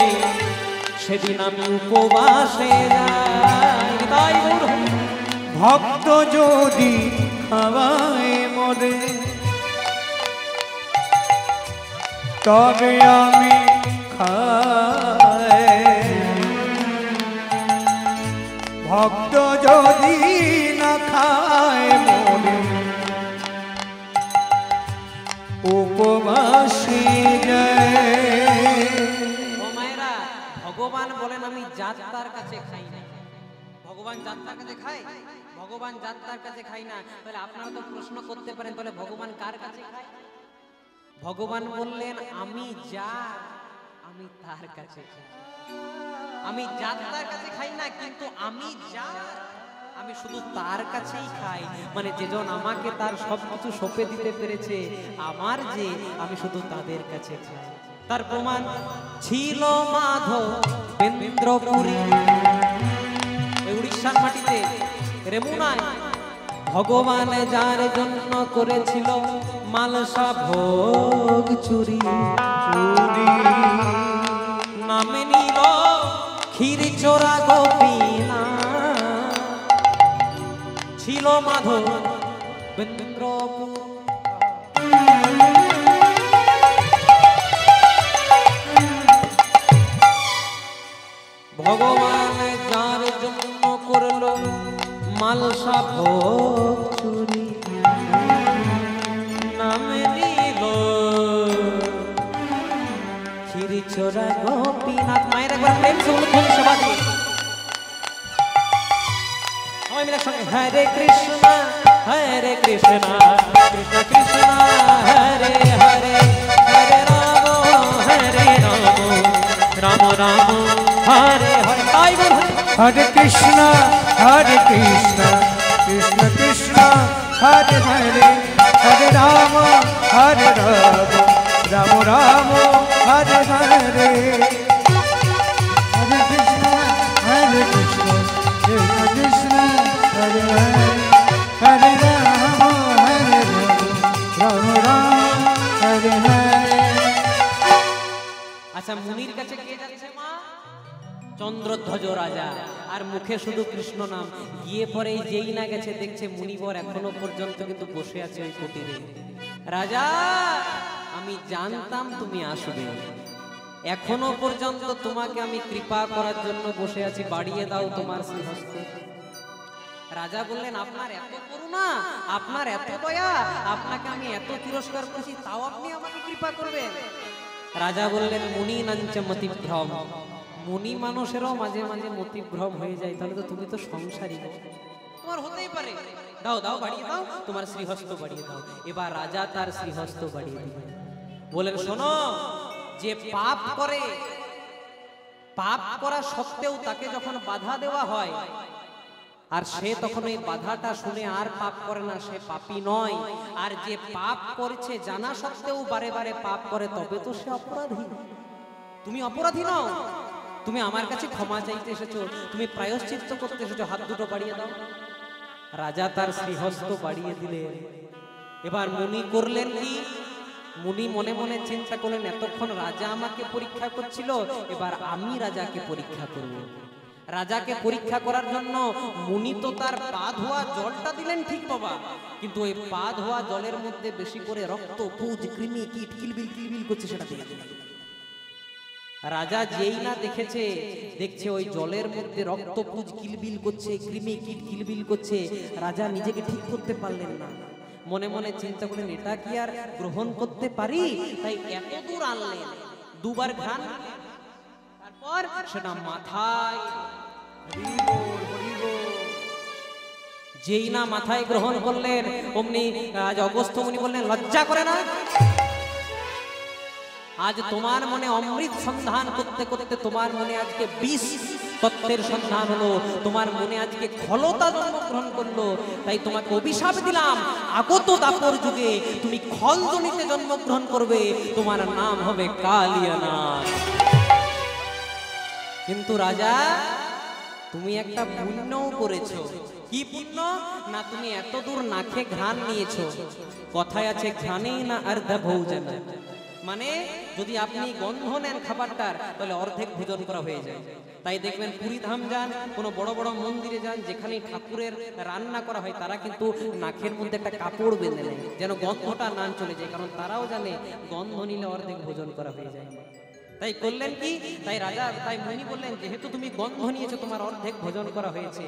সেদিন আমি উপবাসে যাই। তাই ভক্ত যদি খাওয়াই মরে, তবে আমি খাই। ভক্ত যদি না খায় মরে, উপবাসী যায়। ও মায়েরা, ভগবান বলেন আমি যাত্রার কাছে খাই না। ভগবান যাত্রার কাছে খায়? ভগবান যাত্রার কাছে খাই না। তাহলে আপনারা তো প্রশ্ন করতে পারেন, তাহলে ভগবান কার কাছে খায়? ভগবান বললেন আমি যা, আমি তার কাছে খাই। আমি যাত্রার কাছে খাই না, কিন্তু আমি যা, আমি শুধু তার কাছেই খাই। মানে যেজন আমাকে তার সবকিছু সঁপে দিতে পেরেছে, আমার যে, আমি শুধু তাদের কাছে খাই। তার প্রমাণ ছিল মাধবেন্দ্রপুরী, উড়িষ্যার মাটিতে রেমুনায় ভগবান যার জন্য করেছিল মালসা ভোগ চুরি। নামে নিল ক্ষীর চোরা গোপীনা, ছিল মাধবেন্দ্রপুর। ভগবান যার জন্য করলো মালসা ভোগ চুরি, নামে নিল ক্ষীর চোরা গোপীনাথ। মায়ের একবার প্রেম সে উলুধ্বনি সভা দিয়ে সবাই মিলে সঙ্গে হরে কৃষ্ণ হরে কৃষ্ণ কৃষ্ণ কৃষ্ণ হরে হরে, হরে রাম রাম রাম হরে হরে তাই বল হরে কৃষ্ণ কৃষ্ণ কৃষ্ণ হরে হরে হরে রাম রাম রাম হরে হরে হরে কৃষ্ণ কৃষ্ণ কৃষ্ণ হরে হরে হরে রাম রাম রাম হরে হরে। আচ্ছা মুনির কাছে কে যাচ্ছে মা? চন্দ্রধ্বজ রাজা, আর মুখে শুধু কৃষ্ণ নাম। গিয়ে পরে যেই না গেছে দেখছে মুনিবর এখনো পর্যন্ত কিন্তু বসে আছে ওই কুটিরে। রাজা আমি জানতাম তুমি আসবে, এখনো পর্যন্ত তোমাকে আমি কৃপা করার জন্য বসে আছি, বাড়িয়ে দাও তোমার শ্রীহস্ত। রাজা বললেন আপনার এত করুণা, আপনার এত দয়া, আপনাকে আমি এত তিরস্কার করেছি তাও আপনি আমাকে কৃপা করবেন? রাজা বললেন মুনি নাঞ্চ মতিভ্রম, মুনি মানুষেরও মাঝে মাঝে মতিভ্রম হয়ে যায়, তাহলে তো তুমি তো সংসারী, তোমার হতেই পারে। দাও দাও বাড়িয়ে দাও, তোমার শ্রীহস্ত বাড়িয়ে দাও। এবার রাজা তার শ্রীহস্ত বাড়িয়ে দিলেন। বলেন শোনো, যে পাপ করে, পাপ করা সত্ত্বেও তাকে যখন বাধা দেওয়া হয় আর সে তখন এই বাধাটা শুনে আর পাপ করে না, সে পাপী নয়। আর যে পাপ করেছে জানা সত্ত্বেও বারে বারে পাপ করে, তবে তো সে অপরাধী। তুমি অপরাধী নও, তুমি আমার কাছে ক্ষমা চাইতে এসেছো, তুমি প্রায়শ্চিত্ত করতে এসেছো, হাত দুটো বাড়িয়ে দাও। রাজা তার শ্রীহস্ত বাড়িয়ে দিলেন। এবার মুনি করলেন কি? মুনি মনে মনে চিন্তা করলেন এতক্ষণ রাজা আমাকে পরীক্ষা করছিল, এবার আমি রাজাকে পরীক্ষা করব। রাজাকে পরীক্ষা করার জন্য মুনি তো তার পা ধোয়া জলটা দিলেন ঠিক বাবা, কিন্তু ওই পা ধোয়া জলের মধ্যে বেশি করে রক্ত, পুজ, কৃমি, কীট কিলবিল কিলবিল করছে সেটা দিয়ে দিলেন। রাজা যেই না দেখেছে, দেখছে ওই জলের মধ্যে রক্ত, পুজ কিলবিল করছে, কৃমি, কীট কিলবিল করছে। রাজা নিজেকে ঠিক করতে পারলেন না, মনে মনে চিন্তা করলেন এটা কি আর গ্রহণ করতে পারি? তাই এত দূর আনলেন, দুবার ঘ্রাণ, তারপর সেটা মাথায়, যেই না মাথায় গ্রহণ করলেন অমনি আজ অগস্ত্য মুনি বললেন লজ্জা করে না? আজ তোমার মনে অমৃত সন্ধান করতে করতে তোমার মনে আজকে বিষ তত্ত্বের সন্ধান হলো, তোমার মনে আজকে খলতা জন্মগ্রহণ করলো। তাই তোমাকে অভিশাপ দিলাম, আগত দাপর যুগে তুমি খলজনিতে জন্মগ্রহণ করবে, তোমার নাম হবে কালিয়ানাগ। কিন্তু রাজা তুমি একটা পুণ্যও করেছো। কি পুণ্য? না তুমি এত দূর নাকে ঘ্রাণ নিয়েছো। কথায় আছে ঘ্রাণেই না অর্ধ ভোজন, মানে যদি আপনি গন্ধ নেন খাবারটার তাহলে অর্ধেক ভোজন করা হয়ে যায়। তাই দেখবেন পুরী ধাম যান, কোনো বড় বড় মন্দিরে যান, যেখানে ঠাকুরের রান্না করা হয় তারা কিন্তু নাকের মধ্যে একটা কাপড় বেঁধে নেয় যেন গন্ধটা না চলে যায়, কারণ তারাও জানে গন্ধ নিলে অর্ধেক ভোজন করা হয়ে যায়। তাই করলেন কি? তাই রাজা, তাই মুনি বললেন যেহেতু তুমি গন্ধ নিয়েছো তোমার অর্ধেক ভোজন করা হয়েছে,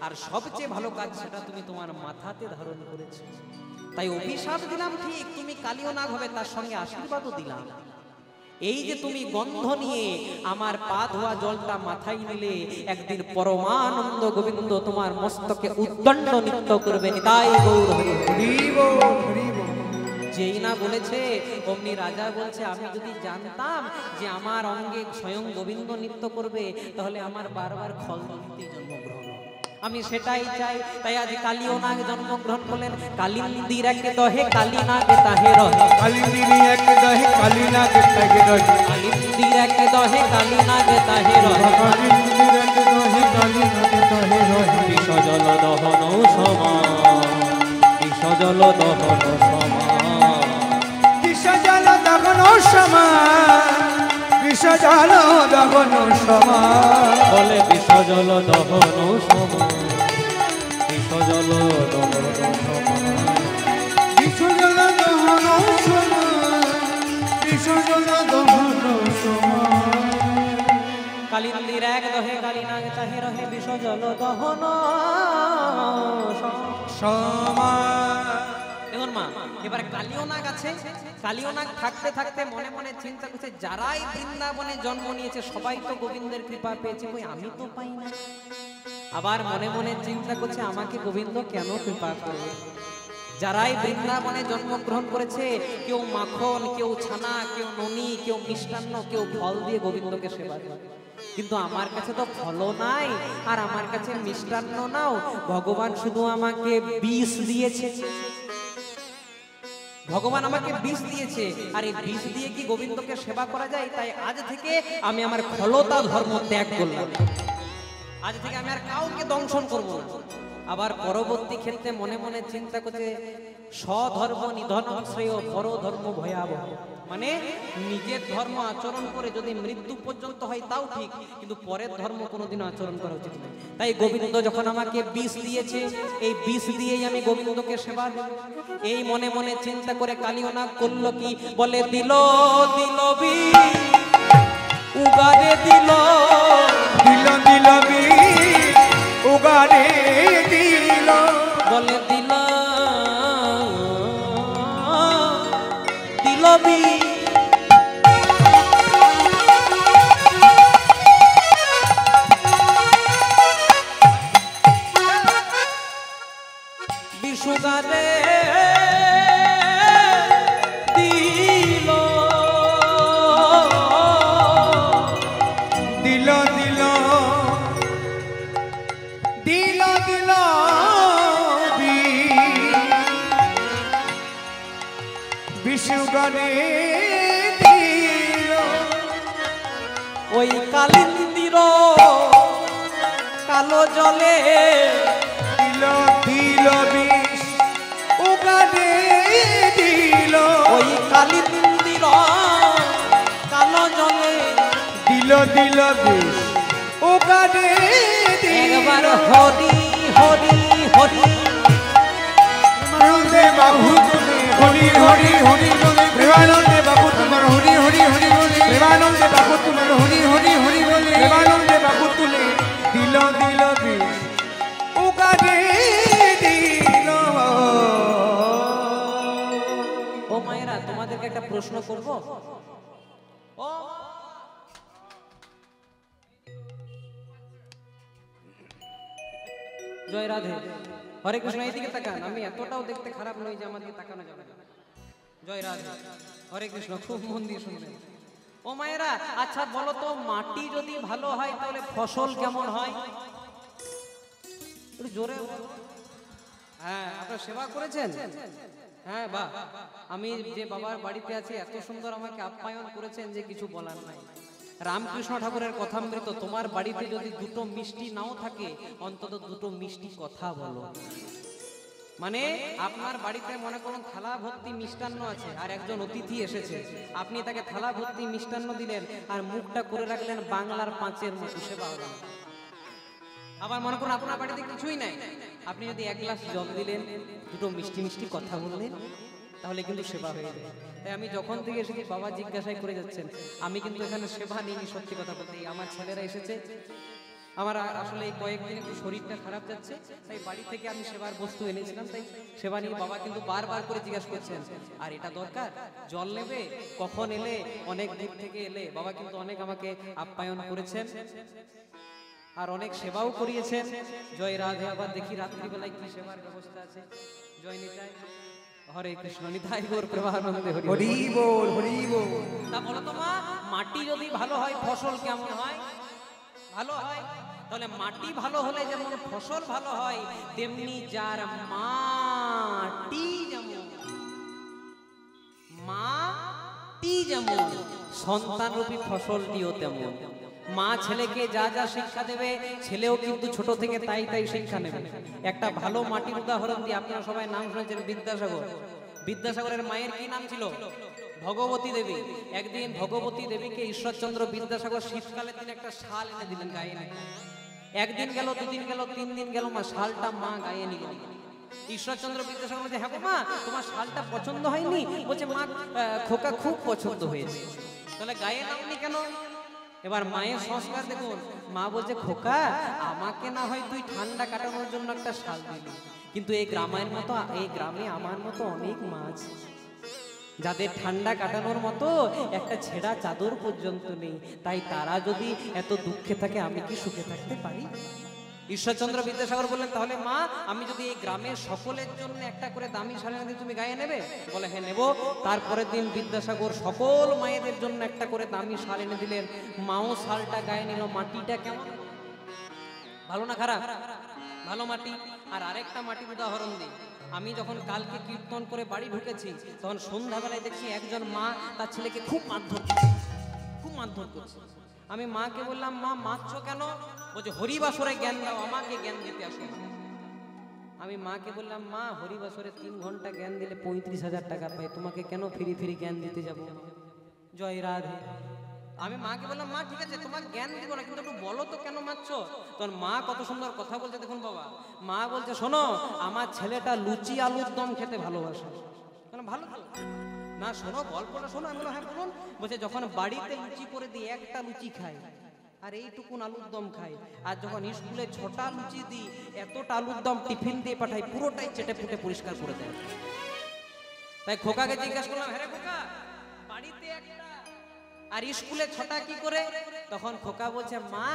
আর সবচেয়ে ভালো কাজ সেটা তুমি তোমার মাথাতে ধারণ করেছো। তাই অভিশাপ দিলাম ঠিক, তুমি কালিয়ানাগ হবে, তার সঙ্গে আশীর্বাদও দিলাম। এই যে তুমি গন্ধ নিয়ে আমার পা ধোয়া জলটা মাথায় নিলে, একদিন পরমানন্দ গোবিন্দ তোমার মস্তকে উদ্দণ্ড নৃত্য করবেন। তাই গৌর হরি হরি। যেই না বলেছে অমনি রাজা বলছে আমি যদি জানতাম যে আমার অঙ্গে স্বয়ং গোবিন্দ নৃত্য করবে, তাহলে আমার বারবার খলদলিতে জন্মগ্রহণ, আমি সেটাই চাই। তাই আজ কালিয়ানাগ জন্মগ্রহণ করলেন। কালিন্দির এক দহে কালীনাগ তাহে রহে, কালিন্দির এক দহে কালীনাগ তাহে রহে, কালিন্দির এক দহে কালীনাগ তাহে রহে, কালিন্দির এক দহে কালীনাগ তাহে রহে। বিষ জল দহন সমান, বিষ জল দহন সমান, বিষ জল দহন সমান, বিষ জল দহন সমান, বলে বিষ জল দহন সমান, বিষ জল দহন সমান, বিষ জল দহন সমান, বিষ জল দহন সমান। কালিন্দির এক দহে কালীনাগ তাহে রহে, বিষ জল দহন সমান। দেখুন মা, এবার কালিয়ানাগ আছে, কালিয়ানাগ থাকতে থাকতে মনে মনে চিন্তা করছে যারাই বৃন্দাবনে জন্ম নিয়েছে সবাই তো গোবিন্দের কৃপা পেয়েছে, কই আমি তো পাই না। আবার মনে মনে চিন্তা করছে আমাকে গোবিন্দ কেন কৃপা করবে। যারাই বৃন্দাবনে জন্মগ্রহণ করেছে, কেউ মাখন, কেউ ছানা, কেউ ননি, কেউ মিষ্টান্ন, কেউ ফল দিয়ে গোবিন্দকে সেবা করে। কিন্তু আমার কাছে তো ফলও নাই আর আমার কাছে মিষ্টান্ন নাও, ভগবান শুধু আমাকে বিষ দিয়েছে। ভগবান আমাকে বিষ দিয়েছে, আর এই বিষ দিয়ে কি গোবিন্দকে সেবা করা যায়? তাই আজ থেকে আমি আমার ফলতা ধর্ম ত্যাগ করলাম। আজ থেকে আমি আর কাউকে দংশন করব না। আবার পরবর্তী ক্ষেত্রে মনে মনে চিন্তা করছে, স্বধর্ম নিধনম শ্রেয় পরধর্ম ভয়াবহ। মানে নিজের ধর্ম আচরণ করে যদি মৃত্যু পর্যন্ত হয় তাও ঠিক, কিন্তু পরের ধর্ম কোনোদিনও আচরণ করা উচিত নয়। তাই গোবিন্দ যখন আমাকে বিষ দিয়েছে, এই বিষ দিয়েই আমি গোবিন্দকে সেবা দেব। এই মনে মনে চিন্তা করে কালিয়নাগ করল কি, বলে দিল দিল বিষ উগারে দিল, দিল দিল বিষ উগারে দিল, বলে দিল দিল বিষ। বিশুগারে দিল, দিল দিল দিল দিল বিশুগারে দিল, ওই কালিন্দির কালো জলে দিল দিল বিষ উগারে দিল, ওই কালিন্দির কালো জলে দিল দিল বিষ উগারে দিল। একবার হরি হরি হরি প্রেমানন্দে বাবু তুমি হরি হরি হরি বলে, প্রেমানন্দে বাবু তোমার হরি হরি হরি বলে, প্রেমানন্দে বাবু তোমার হরি হরি হরি বলে, প্রেমানন্দে বাবু তুলে দিল দিল বিষ উগারে দিল। ও মায়েরা, তোমাদেরকে একটা প্রশ্ন করব। ও জয় রাধে, হরে কৃষ্ণ। এইদিকে তাকান, আমি এতটাও দেখতে খারাপ নই যে আমার দিকে তাকানো যাবে না। জয় রাধে, হরে কৃষ্ণ। খুব মন দিয়ে শুনবেন। ও মায়েরা, আচ্ছা বলো তো, মাটি যদি ভালো হয় তাহলে ফসল কেমন হয়? একটু জোরে বলো। হ্যাঁ, আপনারা সেবা করেছেন? হ্যাঁ, বাহ। আমি যে বাবার বাড়িতে আছি, এত সুন্দর আমাকে আপ্যায়ন করেছেন যে কিছু বলার নাই। রামকৃষ্ণ ঠাকুরের কথামৃত, তোমার বাড়িতে যদি দুটো মিষ্টি নাও থাকে, অন্তত দুটো মিষ্টি কথা বলো। মানে আপনার বাড়িতে মনে করুন থালা ভর্তি মিষ্টান্ন আছে, আর একজন অতিথি এসেছে, আপনি তাকে থালা ভর্তি মিষ্টান্ন দিলেন আর মুখটা করে রাখলেন বাংলার পাঁচের মতো, সেবা হবে না। আবার মনে করুন আপনার বাড়িতে কিছুই নাই, আপনি যদি এক গ্লাস জল দিলেন, দুটো মিষ্টি মিষ্টি কথা বললেন, তাহলে কিন্তু সেবা হয়ে যায়। তাই আমি যখন থেকে এসেছি, বাবা জিজ্ঞাসাই করে যাচ্ছেন, আমি কিন্তু এখানে সেবা নিইনি। সত্যি কথা বলতে, আমার ছেলেরা এসেছে, আমার আসলে এই কয়েকদিন একটু শরীরটা খারাপ যাচ্ছে, তাই বাড়ি থেকে আমি সেবার বস্তু এনেছিলাম, তাই সেবা নিয়ে বাবা কিন্তু বারবার করে জিজ্ঞাসা করছেন, আর এটা দরকার, জল নেবে, কখন এলে, অনেক দূর থেকে এলে। বাবা কিন্তু অনেক আমাকে আপ্যায়ন করেছেন আর অনেক সেবাও করিয়েছেন। জয় রাধে। আবার দেখি রাত্রিবেলায় কি সেবার ব্যবস্থা আছে। জয় নিতাই, হরে কৃষ্ণ। নিতাই গৌর প্রেমানন্দে হরি হরি বল হরি বল। তা বলো তো মা, মাটি যদি ভালো হয় ফসল কেমন হয়? ভালো হয়। তাহলে মাটি ভালো হলে যেমন ফসল ভালো হয়, তেমনি যার মাটি যেমন সন্তানরূপী ফসলটিও তেমন। মা ছেলেকে যা যা শিক্ষা দেবে, ছেলেও কিন্তু ছোট থেকে তাই তাই শিক্ষা নেবে। একটা ভালো মাটির উদাহরণ দিয়ে, আপনারা সবাই নাম শুনেছেন বিদ্যাসাগর। বিদ্যাসাগরের মায়ের কি নাম ছিল? ভগবতী দেবী। একদিন ভগবতী দেবীকে ঈশ্বরচন্দ্র বিদ্যাসাগর শীতকালের দিন একটা শাল এনে দিলেন গায়ে। একদিন গেল, দুদিন গেল, 3 দিন গেল, মা শালটা মা গায়ে নিল। ঈশ্বরচন্দ্র বিদ্যাসাগর বলছে, হ্যাঁ মা, তোমার শালটা পছন্দ হয়নি? বলছে, মা খোকা খুব পছন্দ হয়েছে। তাহলে গায়ে নাওনি কেন? এবার মায়ের সংস্কার দেখুন। মা বলছে, খোকা, আমাকে না হয় তুই ঠান্ডা কাটানোর জন্য একটা শাল দিলি, কিন্তু এই গ্রামে আমার মতো অনেক মা আছে যাদের ঠান্ডা কাটানোর মতো একটা ছেঁড়া চাদর পর্যন্ত নেই। তাই তারা যদি এত দুঃখে থাকে, আমি কি সুখে থাকতে পারি? ঈশ্বরচন্দ্র বিদ্যাসাগর বললেন, তাহলে মা আমি যদি এই গ্রামের সকলের জন্য একটা করে দামি শাল এনে দিই, তুমি গায়ে নেবে? বলে হ্যাঁ নেব। তারপরের দিন বিদ্যাসাগর সকল মায়েদের জন্য একটা করে দামি শাল এনে দিলেন। মাও শালটা গায়ে নিল। মাটিটা কেমন, ভালো না খারাপ? ভালো মাটি। আর আরেকটা মাটির উদাহরণ দিই। আমি যখন কালকে কীর্তন করে বাড়ি ঢুকেছি, তখন সন্ধ্যাবেলায় দেখছি একজন মা তার ছেলেকে খুব মারধর করছে। আমি মাকে বললাম, মা মারছো কেন? বলছে হরিবাসরে জ্ঞান দাও, আমাকে জ্ঞান দিতে আসো। আমি মাকে বললাম, মা হরিবাসরে 3 ঘন্টা জ্ঞান দিলে 35,000 টাকা পাই, তোমাকে কেন ফ্রি ফ্রি জ্ঞান দিতে যাব? জয় রাধে। আমি মাকে বললাম, মা ঠিক আছে তোমাকে জ্ঞান দিব না, কিন্তু একটু বলো তো কেন মারছো? তখন মা কত সুন্দর কথা বলছে দেখুন বাবা। মা বলছে, শোনো আমার ছেলেটা লুচি আলুর দম খেতে ভালোবাসে। ভালো না, শোনো গল্পটা শোনো। আমি বললাম হ্যাঁ বলুন। বলছে যখন বাড়িতে লুচি করে দিই একটা লুচি খাই, আর এইটুকুন আলুর দম খাই, আর যখন স্কুলে 6টা লুচি দিই এতটা আলুর দম টিফিন দিয়ে পাঠাই, পুরোটাই চেটে পুটে পরিষ্কার করে দেয়। তাই খোকাকে জিজ্ঞাসা করলাম, হ্যাঁ খোকা বাড়িতে একটা আর স্কুলে 6টা কি করে? তখন খোকা বলছে, মা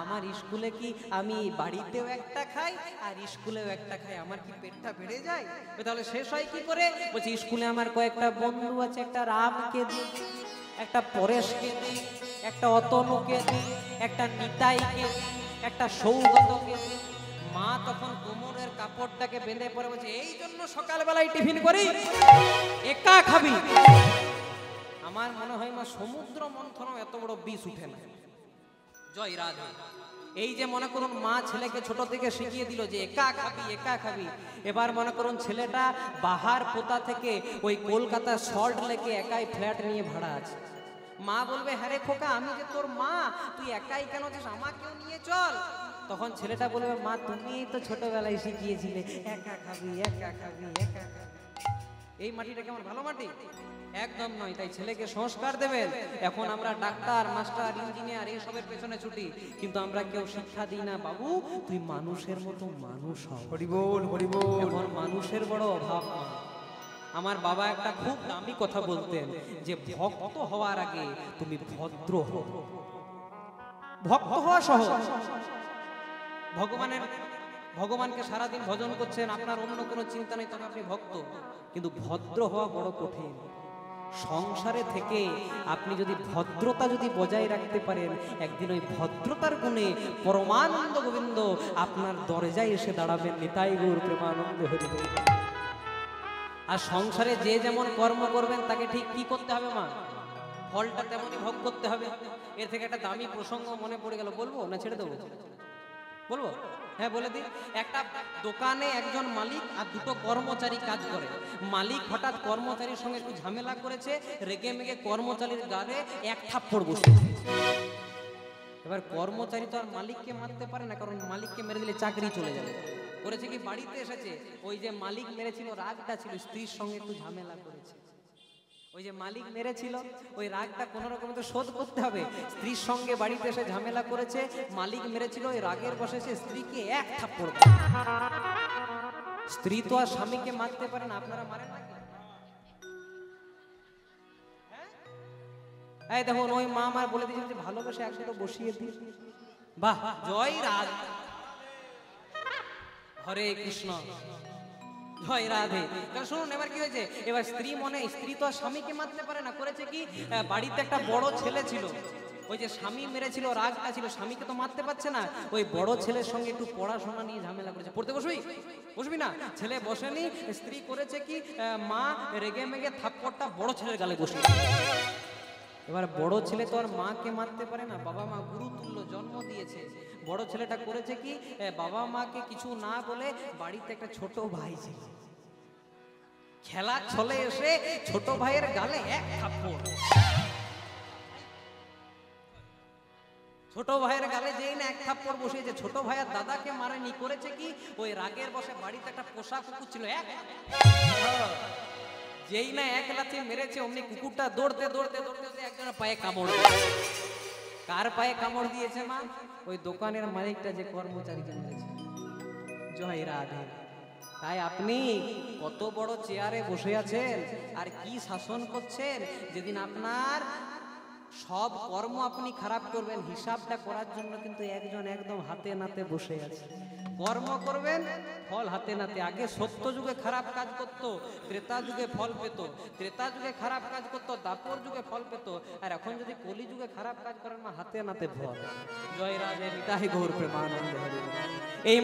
আমার স্কুলে কি আমি বাড়িতেও একটা খাই আর স্কুলেও একটা খাই, আমার কি পেটটা বেড়ে যায়? তাহলে শেষ হয় কি করে? বলছে স্কুলে আমার কয়েকটা বন্ধু আছে, একটা রামকে দিই, একটা পরেশকে দিই, একটা অতনুকে দিই, একটা নিতাইকে দিই, একটা সৌগতকে দিই। মা তখন কোমরের কাপড়টাকে বেঁধে পরে বলছে, এই জন্য সকালবেলায় টিফিন করি, একা খাবি। আমার মনে হয় মা সমুদ্র মন্থন এত বড় বিষ উঠে না। জয় রাধে। এই যে মনে করুন মা ছেলেকে ছোট থেকে শিখিয়ে দিল যে একা খাবি একা খাবি। এবার মনে করুন ছেলেটা বাহার পোতা থেকে ওই কলকাতা সল্ট লেকে একাই ফ্ল্যাট নিয়ে ভাড়া আছে। মা বলবে, হ্যাঁ রে খোকা আমি যে তোর মা, তুই একাই কেন আছিস, আমাকেও নিয়ে চল। তখন ছেলেটা বলবে, মা তুমি তো ছোটবেলায় শিখিয়েছিলে একা খাবি একা খাবি একা খাবি। এই মাটিটা কেমন, ভালো মাটি? একদম নয়। তাই ছেলেকে সংস্কার দেবেন। এখন আমরা ডাক্তার মাস্টার ইঞ্জিনিয়ার এইসবের পেছনে ছুটি, কিন্তু আমরা কেউ শিক্ষা দিই না, বাবু তুই মানুষের মতো মানুষ হ। হরি বল হরি বল। এখন মানুষের বড় অভাব। আমার বাবা একটা খুব দামি কথা বলতেন যে ভক্ত হওয়ার আগে তুমি ভদ্র হও। ভক্ত হওয়া সহজ। ভগবানকে সারাদিন ভজন করছেন, আপনার অন্য কোনো চিন্তা নেই, তবে আপনি ভক্ত। কিন্তু ভদ্র হওয়া বড় কঠিন। সংসারে থেকে আপনি যদি ভদ্রতা যদি বজায় রাখতে পারেন, একদিন ওই ভদ্রতার গুণে পরমানন্দ গোবিন্দ আপনার দরজায় এসে দাঁড়াবেন। নিতাই গৌর প্রেমানন্দ হরি হরি। আর সংসারে যে যেমন কর্ম করবেন তাকে ঠিক কি করতে হবে মা, ফলটা তেমনই ভোগ করতে হবে। এর থেকে একটা দামি প্রসঙ্গ মনে পড়ে গেল, বলবো না ছেড়ে দেবো? বলবো? হ্যাঁ বলে দিন। একটা দোকানে একজন মালিক আর 2টো কর্মচারী কাজ করে। মালিক হঠাৎ কর্মচারীর সঙ্গে একটু ঝামেলা করেছে, রেগে মেগে কর্মচারীর গালে 1 থাপ্পড় বসিয়েছে। এবার কর্মচারী তো আর মালিককে মারতে পারে না, কারণ মালিককে মেরে দিলে চাকরি চলে যাবে। করেছে কি, বাড়িতে এসেছে, ওই যে মালিক মেরেছিল রাগটা ছিল, স্ত্রীর সঙ্গে একটু ঝামেলা করেছে। ওই যে মালিক মেরেছিল ওই রাগটা কোনো রকম তো শোধ করতে হবে। স্ত্রীর সঙ্গে বাড়িতে এসে ঝামেলা করেছে, মালিক মেরেছিল, ওই রাগের বশে সে স্ত্রীকে 1 থাপ্পড়। স্ত্রী তো আর স্বামীকে মারতে পারে না, আপনারা মারেন না? এই দেখুন ওই মা আমার বলে দিয়েছে যে ভালোবেসে 1 বসিয়ে দিই। বাহ, জয় রাধে, হরে কৃষ্ণ, জয় রাধে। শুনুন এবার কি হয়েছে, এবার স্ত্রী তো আর স্বামীকে মারতে পারে না। করেছে কি, বাড়িতে একটা বড় ছেলে ছিল, ওই যে স্বামী মেরেছিল রাগটা ছিল, স্বামীকে তো মারতে পারছে না, ওই বড় ছেলের সঙ্গে একটু পড়াশোনা নিয়ে ঝামেলা করেছে। পড়তে বসবি না, ছেলে বসেনি। স্ত্রী করেছে কি, মা রেগে মেগে থাপ্পড়টা বড় ছেলের গালে বসিয়ে। এবার বড় ছেলে তো আর মাকে মারতে পারে না, বাবা মা গুরু তুল্য জন্ম দিয়েছে। বড় ছেলেটা করেছে কি, বাবা মাকে কিছু না বলে বাড়িতে একটা ছোট ভাই ছিল, খেলা ছলে এসে ছোট ভাইয়ের গালে 1 থাপ্পড়। ছোট ভাইয়ের গালে যেই না 1 থাপ্পড় বসিয়েছে, ছোট ভাইয়ের দাদাকে মারেনি। করেছে কি, ওই রাগের বসে বাড়িতে একটা পোষা কুকুর ছিল, যেই না 1 লাথি মেরেছে, অমনি কুকুরটা দৌড়তে দৌড়তে দৌড়তে একজনের পায়ে কামড়। কার পায়ে কামড় দিয়েছে মা? ওই দোকানের মালিকটা যে কর্মচারীকে মেরেছে। জয় রাধে। তাই আপনি কত বড় চেয়ারে বসে আছেন আর কি শাসন করছেন, যেদিন আপনার সব কর্ম আপনি খারাপ করবেন, হিসাবটা করার জন্য কিন্তু একজন একদম হাতে নাতে বসে আছে। কর্ম করবেন, ফল হাতে নাতে। আগে সত্য যুগে খারাপ কাজ করতো, ত্রেতা যুগে ফল পেত। ত্রেতা যুগে খারাপ কাজ করতো, দাপর যুগে ফল পেত। আর এখন যদি কলি যুগে খারাপ কাজ করেন, হাতে নাতে ফল। জয় রাধে, নিতাই গৌর প্রেমানন্দে হরি বল। এই